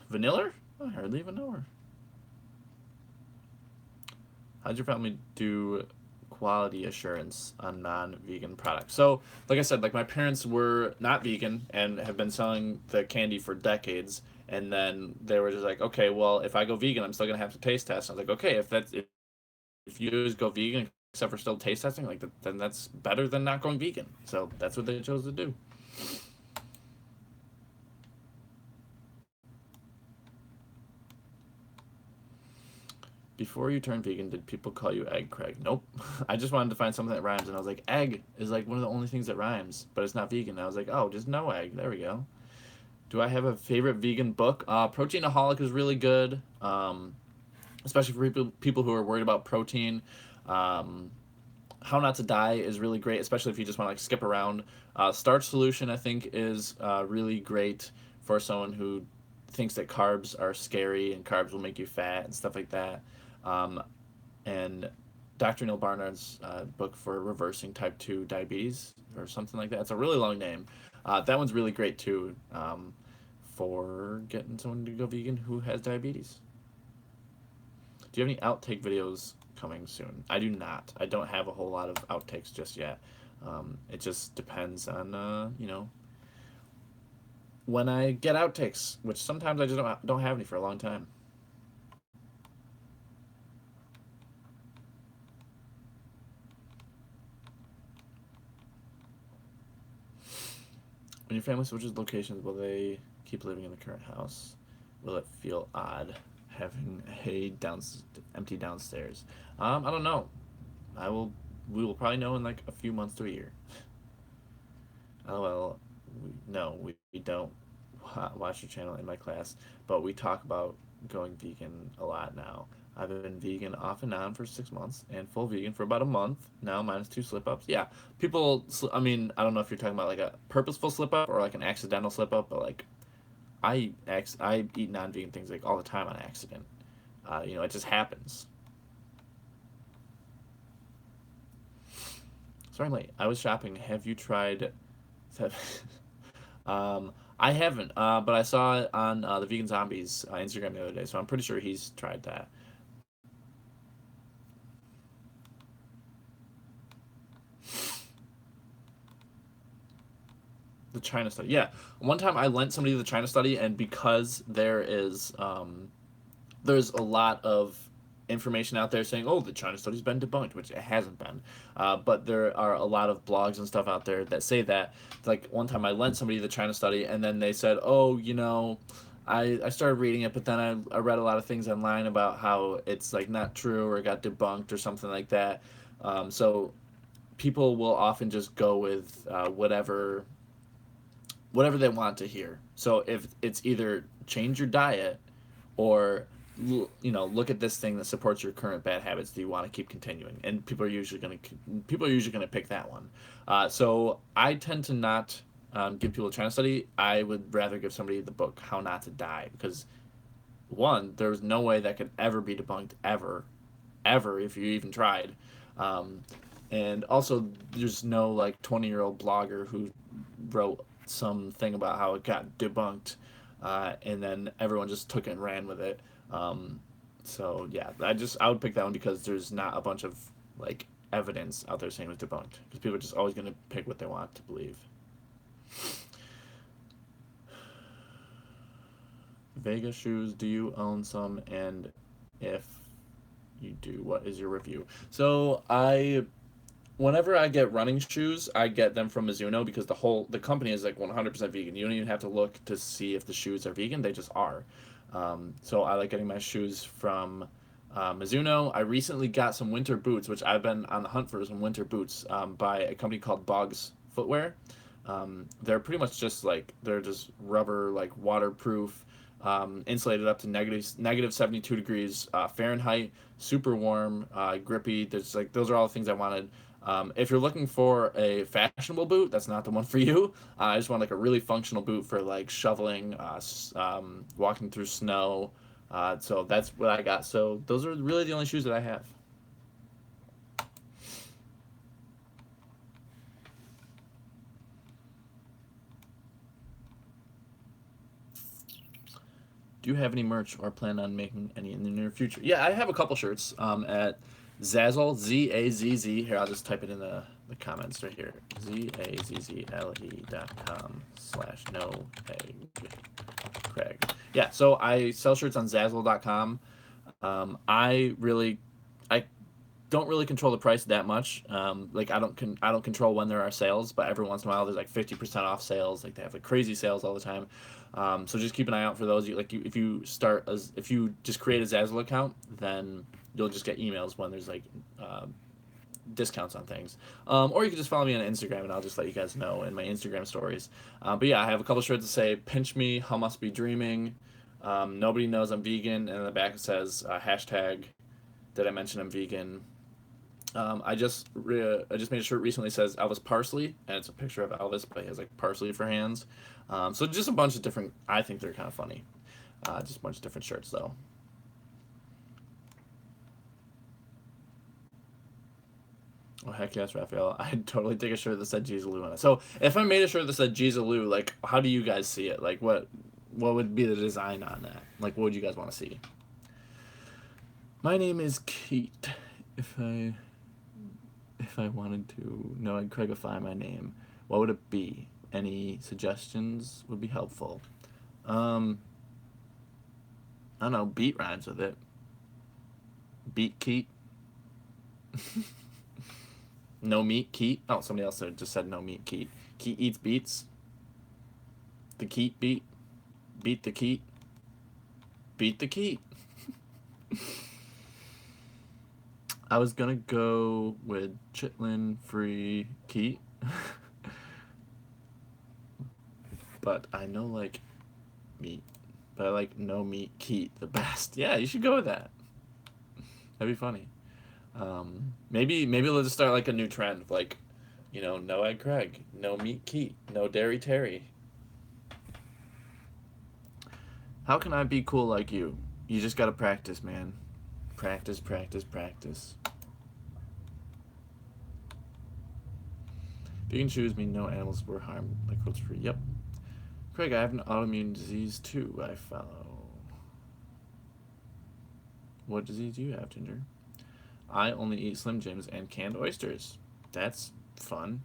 Vanilla? I hardly even know her. How'd your family do quality assurance on non-vegan products? So, like I said, like my parents were not vegan and have been selling the candy for decades. And then they were just like, okay, well, if I go vegan, I'm still gonna have to taste test. And I was like, okay, if you just go vegan except for still taste testing, like then that's better than not going vegan. So that's what they chose to do. Before you turned vegan, did people call you Egg Craig? Nope. I just wanted to find something that rhymes, and I was like, egg is like one of the only things that rhymes, but it's not vegan. And I was like, oh, just no egg. There we go. Do I have a favorite vegan book? Proteinaholic is really good, especially for people who are worried about protein. How Not to Die is really great, especially if you just want to like skip around. Starch Solution, I think, is really great for someone who thinks that carbs are scary and carbs will make you fat and stuff like that. And Dr. Neil Barnard's book for reversing type 2 diabetes or something like that. It's a really long name. That one's really great too, for getting someone to go vegan who has diabetes. Do you have any outtake videos coming soon? I do not. I don't have a whole lot of outtakes just yet. It just depends on when I get outtakes, which sometimes I just don't have any for a long time. When your family switches locations, will they keep living in the current house? Will it feel odd having a empty downstairs? I don't know. I will. We will probably know in like a few months to a year. LOL. No, we don't watch your channel in my class, but we talk about going vegan a lot now. I've been vegan off and on for 6 months and full vegan for about a month now, minus two slip ups. Yeah, people. I mean, I don't know if you're talking about like a purposeful slip up or like an accidental slip up, but like I eat non vegan things like all the time on accident. It just happens. Sorry, I'm late. I was shopping. Have you tried? I haven't, but I saw it on the Vegan Zombies Instagram the other day, so I'm pretty sure he's tried that. The China study, yeah. One time I lent somebody the China study, and because there's a lot of information out there saying, "Oh, the China study's been debunked," which it hasn't been. But there are a lot of blogs and stuff out there that say that. Like one time, I lent somebody the China study, and then they said, "Oh, I started reading it, but then I read a lot of things online about how it's like not true or it got debunked or something like that." So people will often just go with whatever they want to hear. So if it's either change your diet or look at this thing that supports your current bad habits that you want to keep continuing, and people are usually going to pick that one. So I tend to not give people a China study. I would rather give somebody the book How Not to Die, because one, there's no way that could ever be debunked ever if you even tried. um, and also there's no like 20-year-old blogger who wrote something about how it got debunked, and then everyone just took it and ran with it. So yeah, I would pick that one because there's not a bunch of like evidence out there saying it was debunked, because people are just always going to pick what they want to believe. Vega shoes, do you own some? And if you do, what is your review? So whenever I get running shoes, I get them from Mizuno because the company is like 100% vegan. You don't even have to look to see if the shoes are vegan; they just are. So I like getting my shoes from Mizuno. I recently got some winter boots, which I've been on the hunt for some winter boots, by a company called Boggs Footwear. They're pretty much they're just rubber, like waterproof, insulated up to negative 72 degrees Fahrenheit, super warm, grippy. Those are all the things I wanted. If you're looking for a fashionable boot, that's not the one for you. I just want like a really functional boot for like shoveling, walking through snow. So that's what I got. So those are really the only shoes that I have. Do you have any merch or plan on making any in the near future? Yeah, I have a couple shirts at Zazzle, Zazz. Here, I'll just type it in the comments right here. zazzle.com/no egg Craig. Yeah, so I sell shirts on Zazzle.com. I don't really control the price that much. Like I don't control when there are sales, but every once in a while there's like 50% off sales. Like they have like crazy sales all the time. So just keep an eye out for those. If you just create a Zazzle account, then you'll just get emails when there's like discounts on things. Or you can just follow me on Instagram and I'll just let you guys know in my Instagram stories. But yeah, I have a couple shirts that say "Pinch me, how must be dreaming." Nobody knows I'm vegan, and in the back it says hashtag did I mention I'm vegan. I just made a shirt recently that says Elvis Parsley, and it's a picture of Elvis, but he has like parsley for hands. So just a bunch of different. I think they're kind of funny. Just a bunch of different shirts though. Oh heck yes, Raphael! I'd totally take a shirt that said Jeezaloo on it. So if I made a shirt that said Jeezaloo, like how do you guys see it? Like what would be the design on that? Like what would you guys want to see? My name is Keith. If I if I wanted to know and Craigify my name, what would it be? Any suggestions would be helpful. Um, I don't know. Beat rhymes with it. Beat Keith. No meat Keith. Oh, somebody else just said no meat Keith. Keith eats beets. The Keith beat. Beat the Keith. Beat the Keith. I was gonna go with chitlin free Keith, but I know like meat. But I like no meat Keith the best. Yeah, you should go with that. That'd be funny. Maybe let's just start like a new trend, like, no egg Craig, no meat Keith, no dairy Terry. How can I be cool like you? You just gotta practice, man. Practice, practice, practice. Vegan shoes mean no animals were harmed, like cruelty free. Yep. Craig, I have an autoimmune disease too. I follow. What disease do you have, Ginger? I only eat Slim Jims and canned oysters. That's fun.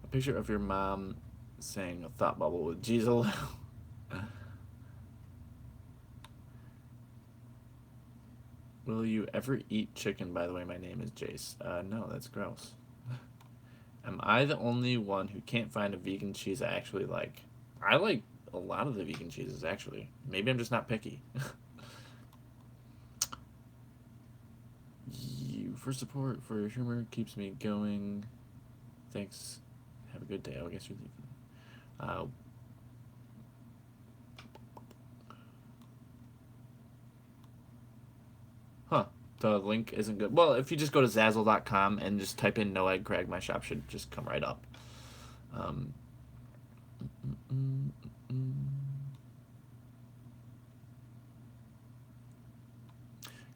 A picture of your mom saying a thought bubble with Giesel. Will you ever eat chicken? By the way, my name is Jace. No, that's gross. Am I the only one who can't find a vegan cheese I actually like? I like a lot of the vegan cheeses, actually. Maybe I'm just not picky. You for support, for your humor, keeps me going. Thanks. Have a good day. Oh, I guess you're leaving. Uh, huh. The link isn't good. Well, if you just go to Zazzle.com and just type in no egg Craig, my shop should just come right up. Um, mm, mm, mm.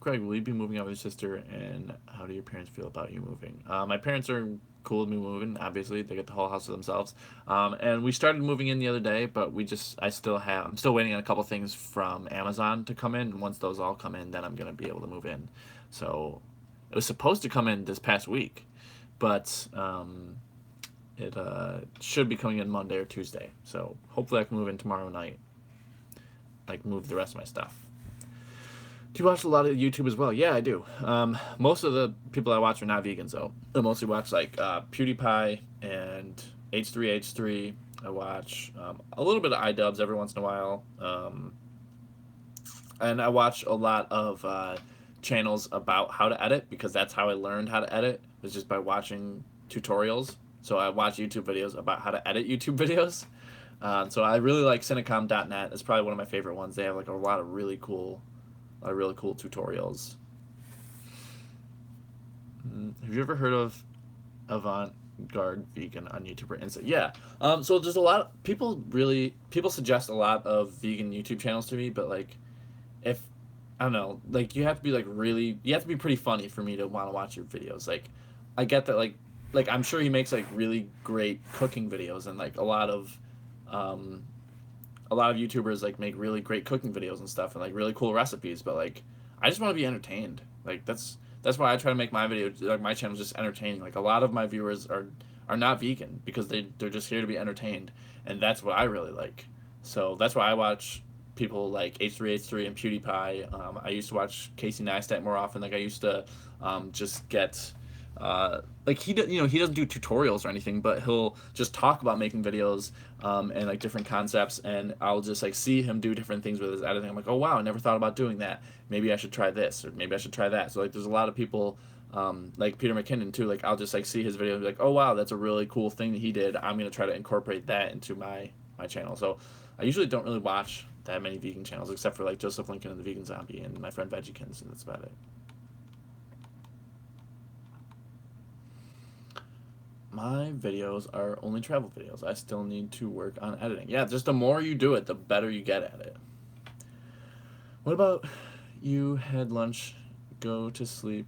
Craig, will you be moving out with your sister, and how do your parents feel about you moving? My parents are cool with me moving. Obviously, they get the whole house to themselves. And we started moving in the other day, but I'm still waiting on a couple things from Amazon to come in. And once those all come in, then I'm gonna be able to move in. So it was supposed to come in this past week, but it should be coming in Monday or Tuesday. So hopefully I can move in tomorrow night, like move the rest of my stuff. Do you watch a lot of YouTube as well? Yeah, I do. Most of the people I watch are not vegans, though. I mostly watch like PewDiePie and H3H3. I watch a little bit of iDubbbz every once in a while. And I watch a lot of channels about how to edit, because that's how I learned how to edit, was just by watching tutorials. So I watch YouTube videos about how to edit YouTube videos. So I really like Cinecom.net. It's probably one of my favorite ones. They have like a lot of really cool tutorials. Have you ever heard of Avant-Garde Vegan on YouTube or Insta? Yeah. So there's a lot of people suggest a lot of vegan YouTube channels to me, but like, if I don't know, like you have to be pretty funny for me to want to watch your videos. Like, I get that, like I'm sure he makes like really great cooking videos, and like um, a lot of YouTubers like make really great cooking videos and stuff, and like really cool recipes, but like I just want to be entertained. Like that's why I try to make my video, like my channel, just entertaining. Like a lot of my viewers are not vegan because they're just here to be entertained, and that's what I really like. So that's why I watch people like H3H3 and PewDiePie. I used to watch Casey Neistat more often. Like I used to just get like he doesn't do tutorials or anything, but he'll just talk about making videos, and like different concepts, and I'll just like see him do different things with his editing. I'm like, oh wow, I never thought about doing that. Maybe I should try this, or maybe I should try that. So like there's a lot of people, like Peter McKinnon too. Like I'll just like see his video and be like, oh wow, that's a really cool thing that he did. I'm gonna try to incorporate that into my channel. So I usually don't really watch that many vegan channels, except for like Joseph Lincoln and the Vegan Zombie and my friend Veggiekins, and that's about it. My videos are only travel videos. I still need to work on editing. Yeah, just the more you do it, the better you get at it. What about you had lunch, go to sleep,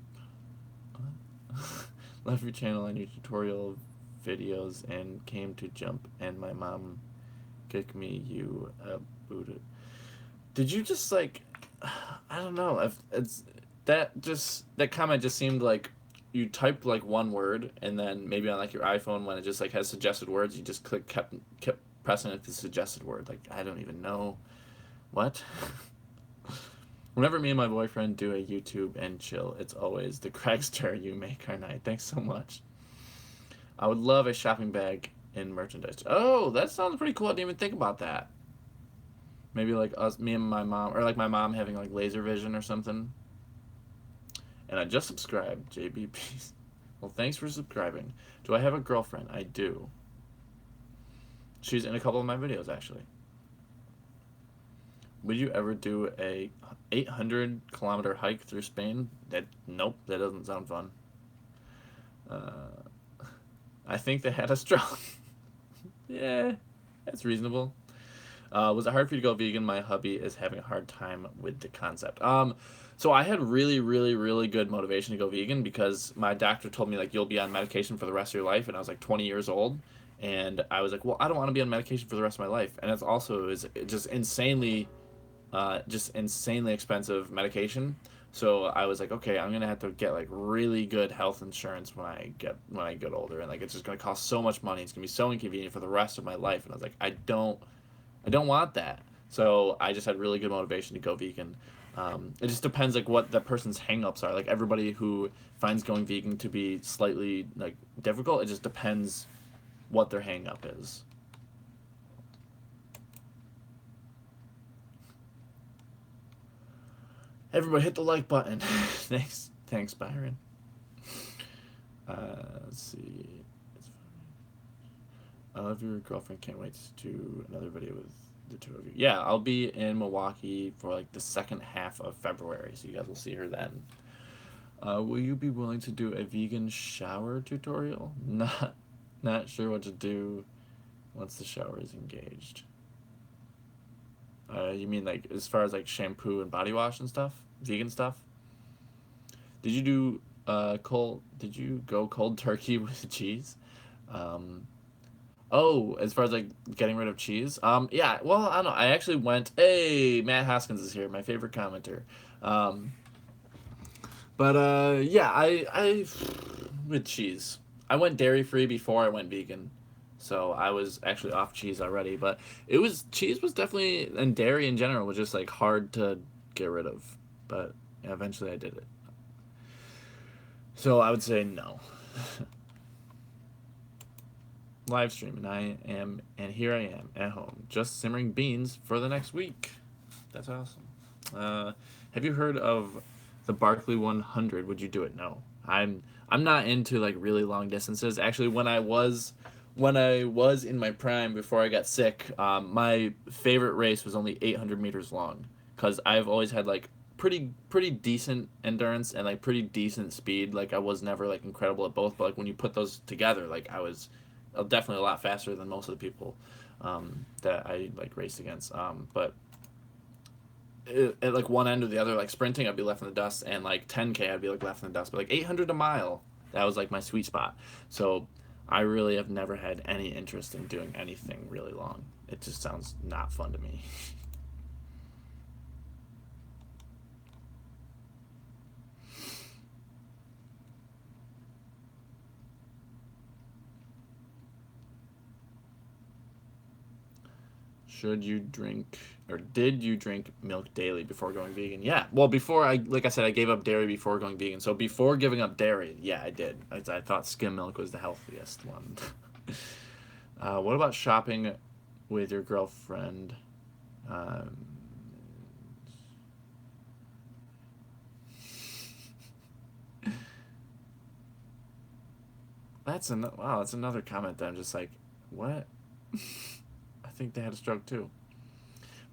left your channel and your tutorial videos, and came to jump, and my mom kicked me, you booted. Did you just like I don't know. If it's that comment just seemed like you typed like one word and then maybe on like your iPhone when it just like has suggested words, you just kept pressing like the suggested word. Like I don't even know what. Whenever me and my boyfriend do a YouTube and chill, it's always the Craigster you make our night. Thanks so much. I would love a shopping bag in merchandise. Oh, that sounds pretty cool. I didn't even think about that. Maybe like us, me and my mom, or like my mom having like laser vision or something. And I just subscribed, JBP. Well, thanks for subscribing. Do I have a girlfriend? I do. She's in a couple of my videos, actually. Would you ever do a 800-kilometer hike through Spain? That nope, that doesn't sound fun. I think they had a strong. Yeah, that's reasonable. Was it hard for you to go vegan? My hubby is having a hard time with the concept. So I had really, really, really good motivation to go vegan because my doctor told me like you'll be on medication for the rest of your life, and I was like 20 years old, and I was like, well, I don't want to be on medication for the rest of my life, and it's also is just insanely expensive medication. So I was like, okay, I'm gonna have to get like really good health insurance when I get older, and like it's just gonna cost so much money. It's gonna be so inconvenient for the rest of my life, and I was like, I don't want that. So I just had really good motivation to go vegan. It just depends like what the person's hangups are. Like everybody who finds going vegan to be slightly like difficult, it just depends what their hangup is. Everybody hit the like button. Thanks, Byron. Let's see. I love your girlfriend. Can't wait to do another video with the two of you. Yeah, I'll be in Milwaukee for like the second half of February, so you guys will see her then. Will you be willing to do a vegan shower tutorial? Not sure what to do once the shower is engaged. You mean like as far as like shampoo and body wash and stuff, vegan stuff? Did you do cold? Did you go cold turkey with cheese? Um, Oh, as far as like getting rid of cheese, yeah. Well, I don't know. I actually went. Hey, Matt Hoskins is here, my favorite commenter. Um, but yeah, I with cheese. I went dairy free before I went vegan, so I was actually off cheese already. But it was cheese was definitely and dairy in general was just like hard to get rid of. But yeah, eventually I did it. So I would say no. Live stream, and here I am at home, just simmering beans for the next week. That's awesome. Have you heard of the Barkley 100? Would you do it? No, I'm not into like really long distances. Actually, when I was in my prime before I got sick, my favorite race was only 800 meters long because I've always had like pretty decent endurance and like pretty decent speed. Like I was never like incredible at both, but like when you put those together, like I was definitely a lot faster than most of the people that I like raced against. But at like one end or the other, like sprinting, I'd be left in the dust, and like 10K, I'd be like left in the dust. But like 800 a mile, that was like my sweet spot. So I really have never had any interest in doing anything really long. It just sounds not fun to me. Should you drink or did you drink milk daily before going vegan? Yeah. Well, before like I said, I gave up dairy before going vegan. So before giving up dairy, yeah, I did. I thought skim milk was the healthiest one. What about shopping with your girlfriend? Um, wow. That's another comment that I'm just like, what? I think they had a stroke too.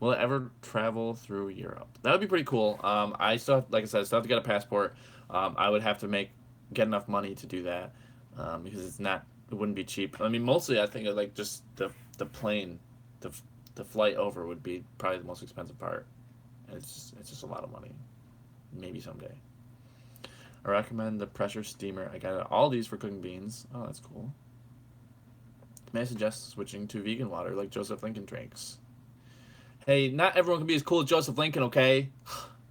Will it ever travel through Europe? That would be pretty cool. I still, like I said, I still have to get a passport. I would have to get enough money to do that because it wouldn't be cheap. I mean, mostly I think like just the plane, the the flight over would be probably the most expensive part. And it's just a lot of money. Maybe someday. I recommend the pressure steamer. I got it all these for cooking beans. Oh, that's cool. May I suggest switching to vegan water like Joseph Lincoln drinks? Hey, not everyone can be as cool as Joseph Lincoln, okay?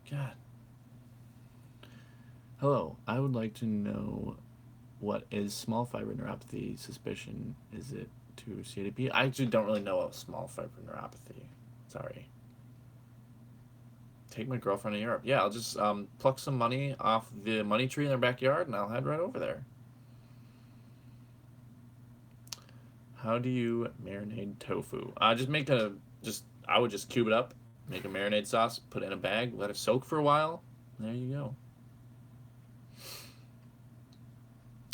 God. Hello, I would like to know what is small fiber neuropathy suspicion? Is it to CADP? I actually don't really know a small fiber neuropathy. Sorry. Take my girlfriend to Europe. Yeah, I'll just pluck some money off the money tree in their backyard and I'll head right over there. How do you marinate tofu? Just make a just I would just cube it up, make a marinade sauce, put it in a bag, let it soak for a while. There you go.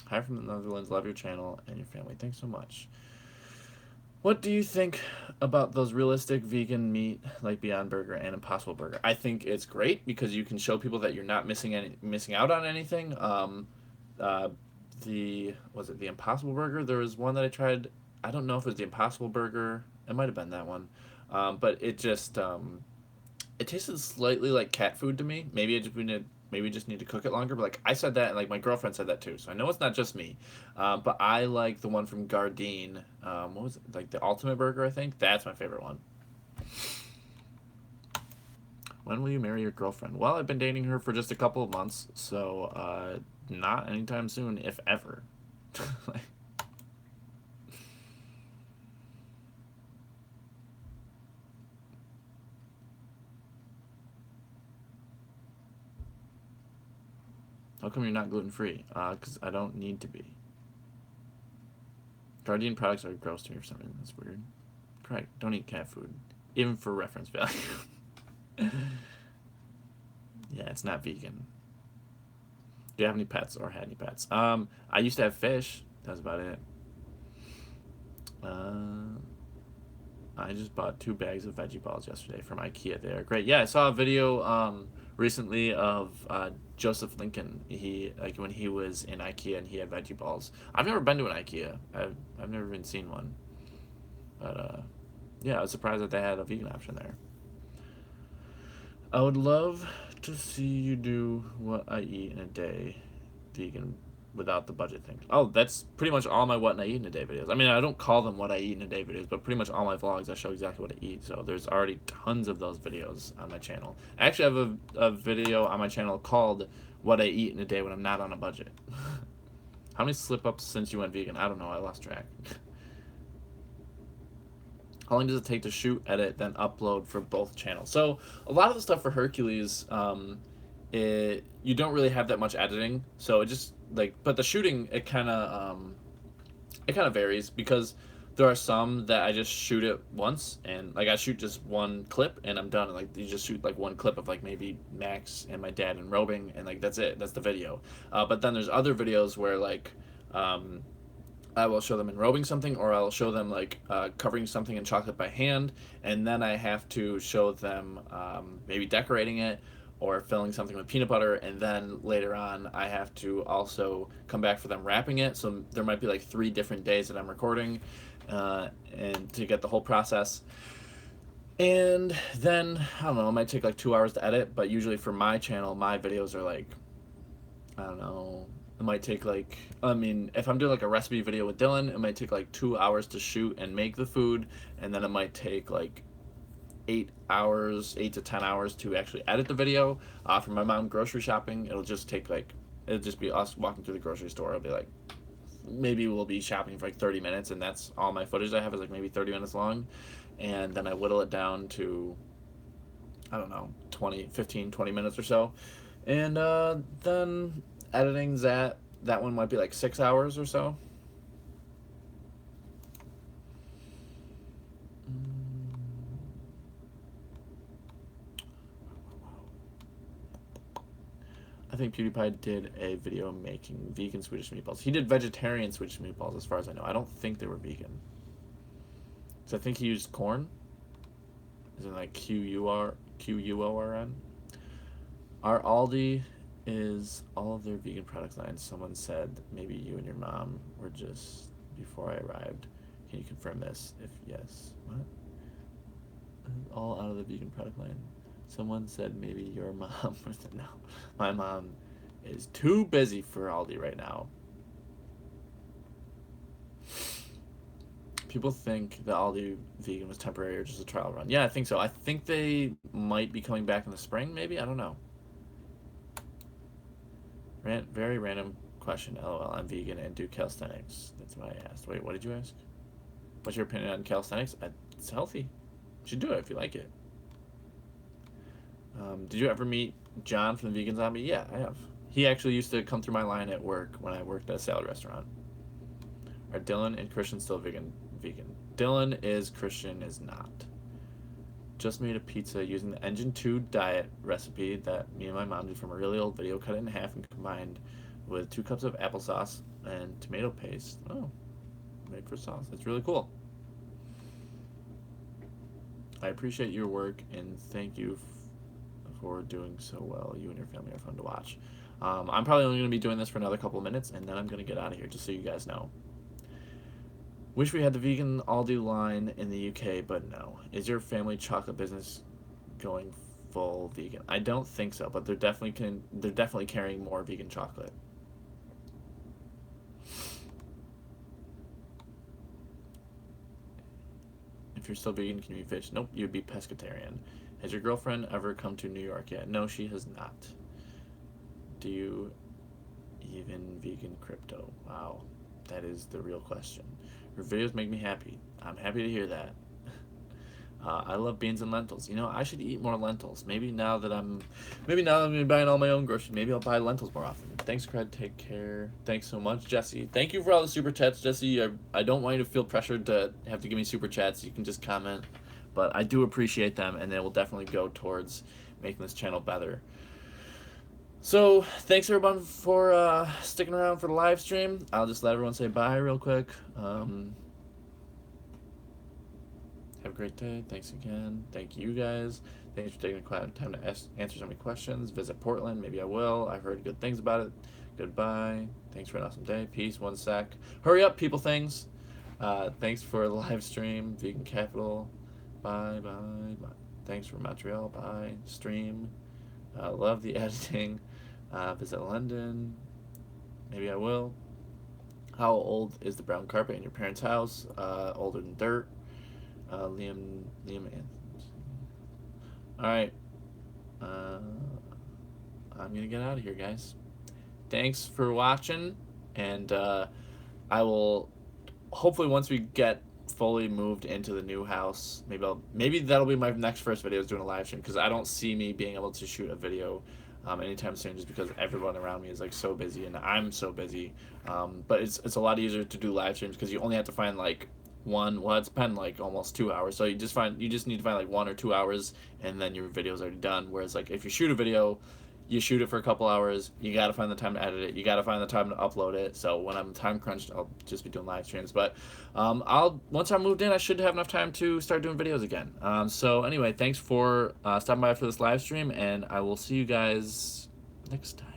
Hi from the Netherlands. Love your channel and your family. Thanks so much. What do you think about those realistic vegan meat like Beyond Burger and Impossible Burger? I think it's great because you can show people that you're not missing out on anything. Uh, the was it the Impossible Burger? There was one that I tried. I don't know if it was the Impossible Burger. It might have been that one, but it tasted slightly like cat food to me. Maybe we just need to cook it longer. But like I said that, and like my girlfriend said that too. So I know it's not just me. But I like the one from Gardein. What was it? Like the Ultimate Burger, I think. That's my favorite one. When will you marry your girlfriend? Well, I've been dating her for just a couple of months, so not anytime soon, if ever. Like, how come you're not gluten free? Because I don't need to be. Guardian products are gross to me for something. That's weird. Correct. Don't eat cat food, even for reference value. Yeah, it's not vegan. Do you have any pets or had any pets? I used to have fish. That's about it. Uh, I just bought 2 bags of veggie balls yesterday from IKEA. They are great. Yeah, I saw a video recently of Joseph Lincoln. He like when he was in IKEA and he had veggie balls. I've never been to an IKEA. I've never even seen one. But yeah, I was surprised that they had a vegan option there. I would love to see you do what I eat in a day, vegan, without the budget thing. Oh, that's pretty much all my what I eat in a day videos. I mean, I don't call them what I eat in a day videos, but pretty much all my vlogs I show exactly what I eat. So there's already tons of those videos on my channel. I actually have a video on my channel called "What I Eat in a Day When I'm Not on a Budget." How many slip ups since you went vegan? I don't know. I lost track. How long does it take to shoot, edit, then upload for both channels? So a lot of the stuff for Hercules, you don't really have that much editing. So it just like, but the shooting it kind of varies because there are some that I just shoot it once and like I shoot just one clip and I'm done. And, like you just shoot like one clip of like maybe Max and my dad enrobing and like that's it. That's the video. But then there's other videos where like. I will show them enrobing something, or I'll show them like covering something in chocolate by hand, and then I have to show them maybe decorating it or filling something with peanut butter, and then later on I have to also come back for them wrapping it. So there might be like 3 different days that I'm recording, and to get the whole process. And then I don't know, it might take like 2 hours to edit, but usually for my channel, my videos are like I don't know. It might take like, I mean, if I'm doing like a recipe video with Dylan, it might take like 2 hours to shoot and make the food, and then it might take like 8 hours, 8 to 10 hours to actually edit the video. For my mom grocery shopping, it'll just be us walking through the grocery store. It'll be like, maybe we'll be shopping for like 30 minutes, and that's all my footage I have is like maybe 30 minutes long. And then I whittle it down to, I don't know, 20 minutes or so. And then editing's that one might be like 6 hours or so. I think PewDiePie did a video making vegan Swedish meatballs. He did vegetarian Swedish meatballs, as far as I know. I don't think they were vegan. So I think he used corn. Is it like QUORN? Our Aldi is all of their vegan product lines. Someone said maybe you and your mom were just before I arrived. Can you confirm this? If yes, what? All out of the vegan product line. Someone said maybe your mom was no. My mom is too busy for Aldi right now. People think that Aldi vegan was temporary or just a trial run. Yeah, I think so. I think they might be coming back in the spring, maybe. I don't know. Very random question. LOL. I'm vegan and do calisthenics. That's what I asked. Wait, what did you ask? What's your opinion on calisthenics? It's healthy. You should do it if you like it. Did you ever meet John from the Vegan Zombie? Yeah, I have. He actually used to come through my line at work when I worked at a salad restaurant. Are Dylan and Christian still vegan? Dylan is, Christian is not. Just made a pizza using the Engine 2 diet recipe that me and my mom did from a really old video, cut it in half and combined with 2 cups of applesauce and tomato paste. Oh, made for sauce. That's really cool. I appreciate your work and thank you for doing so well. You and your family are fun to watch. I'm probably only going to be doing this for another couple of minutes and then I'm going to get out of here, just so you guys know. Wish we had the vegan Aldi line in the UK, but no. Is your family chocolate business going full vegan? I don't think so, but they're definitely carrying more vegan chocolate. If you're still vegan, can you eat fish? Nope, you'd be pescatarian. Has your girlfriend ever come to New York yet? No, she has not. Do you even vegan crypto? Wow, that is the real question. Your videos make me happy. I'm happy to hear that. I love beans and lentils. You know, I should eat more lentils. Maybe now that I'm gonna be buying all my own groceries, maybe I'll buy lentils more often. Thanks, Craig. Take care. Thanks so much, Jesse. Thank you for all the super chats, Jesse. I don't want you to feel pressured to have to give me super chats. You can just comment, but I do appreciate them, and they will definitely go towards making this channel better. So, thanks everyone for sticking around for the live stream. I'll just let everyone say bye real quick. Have a great day. Thanks again. Thank you guys. Thanks for taking the time to answer so many questions. Visit Portland. Maybe I will. I've heard good things about it. Goodbye. Thanks for an awesome day. Peace. One sec. Hurry up, people things. Thanks for the live stream. Vegan Capital. Bye. Thanks for Montreal. Bye. Stream. Love the editing. Visit London. Maybe I will. How old is the brown carpet in your parents' house? Older than dirt. Liam Anthony. Alright. I'm gonna get out of here, guys. Thanks for watching, and I will hopefully, once we get fully moved into the new house, maybe that'll be my next first video, is doing a live stream, because I don't see me being able to shoot a video anytime soon, just because everyone around me is like so busy and I'm so busy. But it's a lot easier to do live streams because you only have to find like it's been like almost 2 hours, so you just need to find like 1 or 2 hours and then your video's already done. Whereas like if you shoot a video, you shoot it for a couple hours, you gotta find the time to edit it, you gotta find the time to upload it. So when I'm time crunched, I'll just be doing live streams. But once I'm moved in, I should have enough time to start doing videos again. So anyway, thanks for stopping by for this live stream, and I will see you guys next time.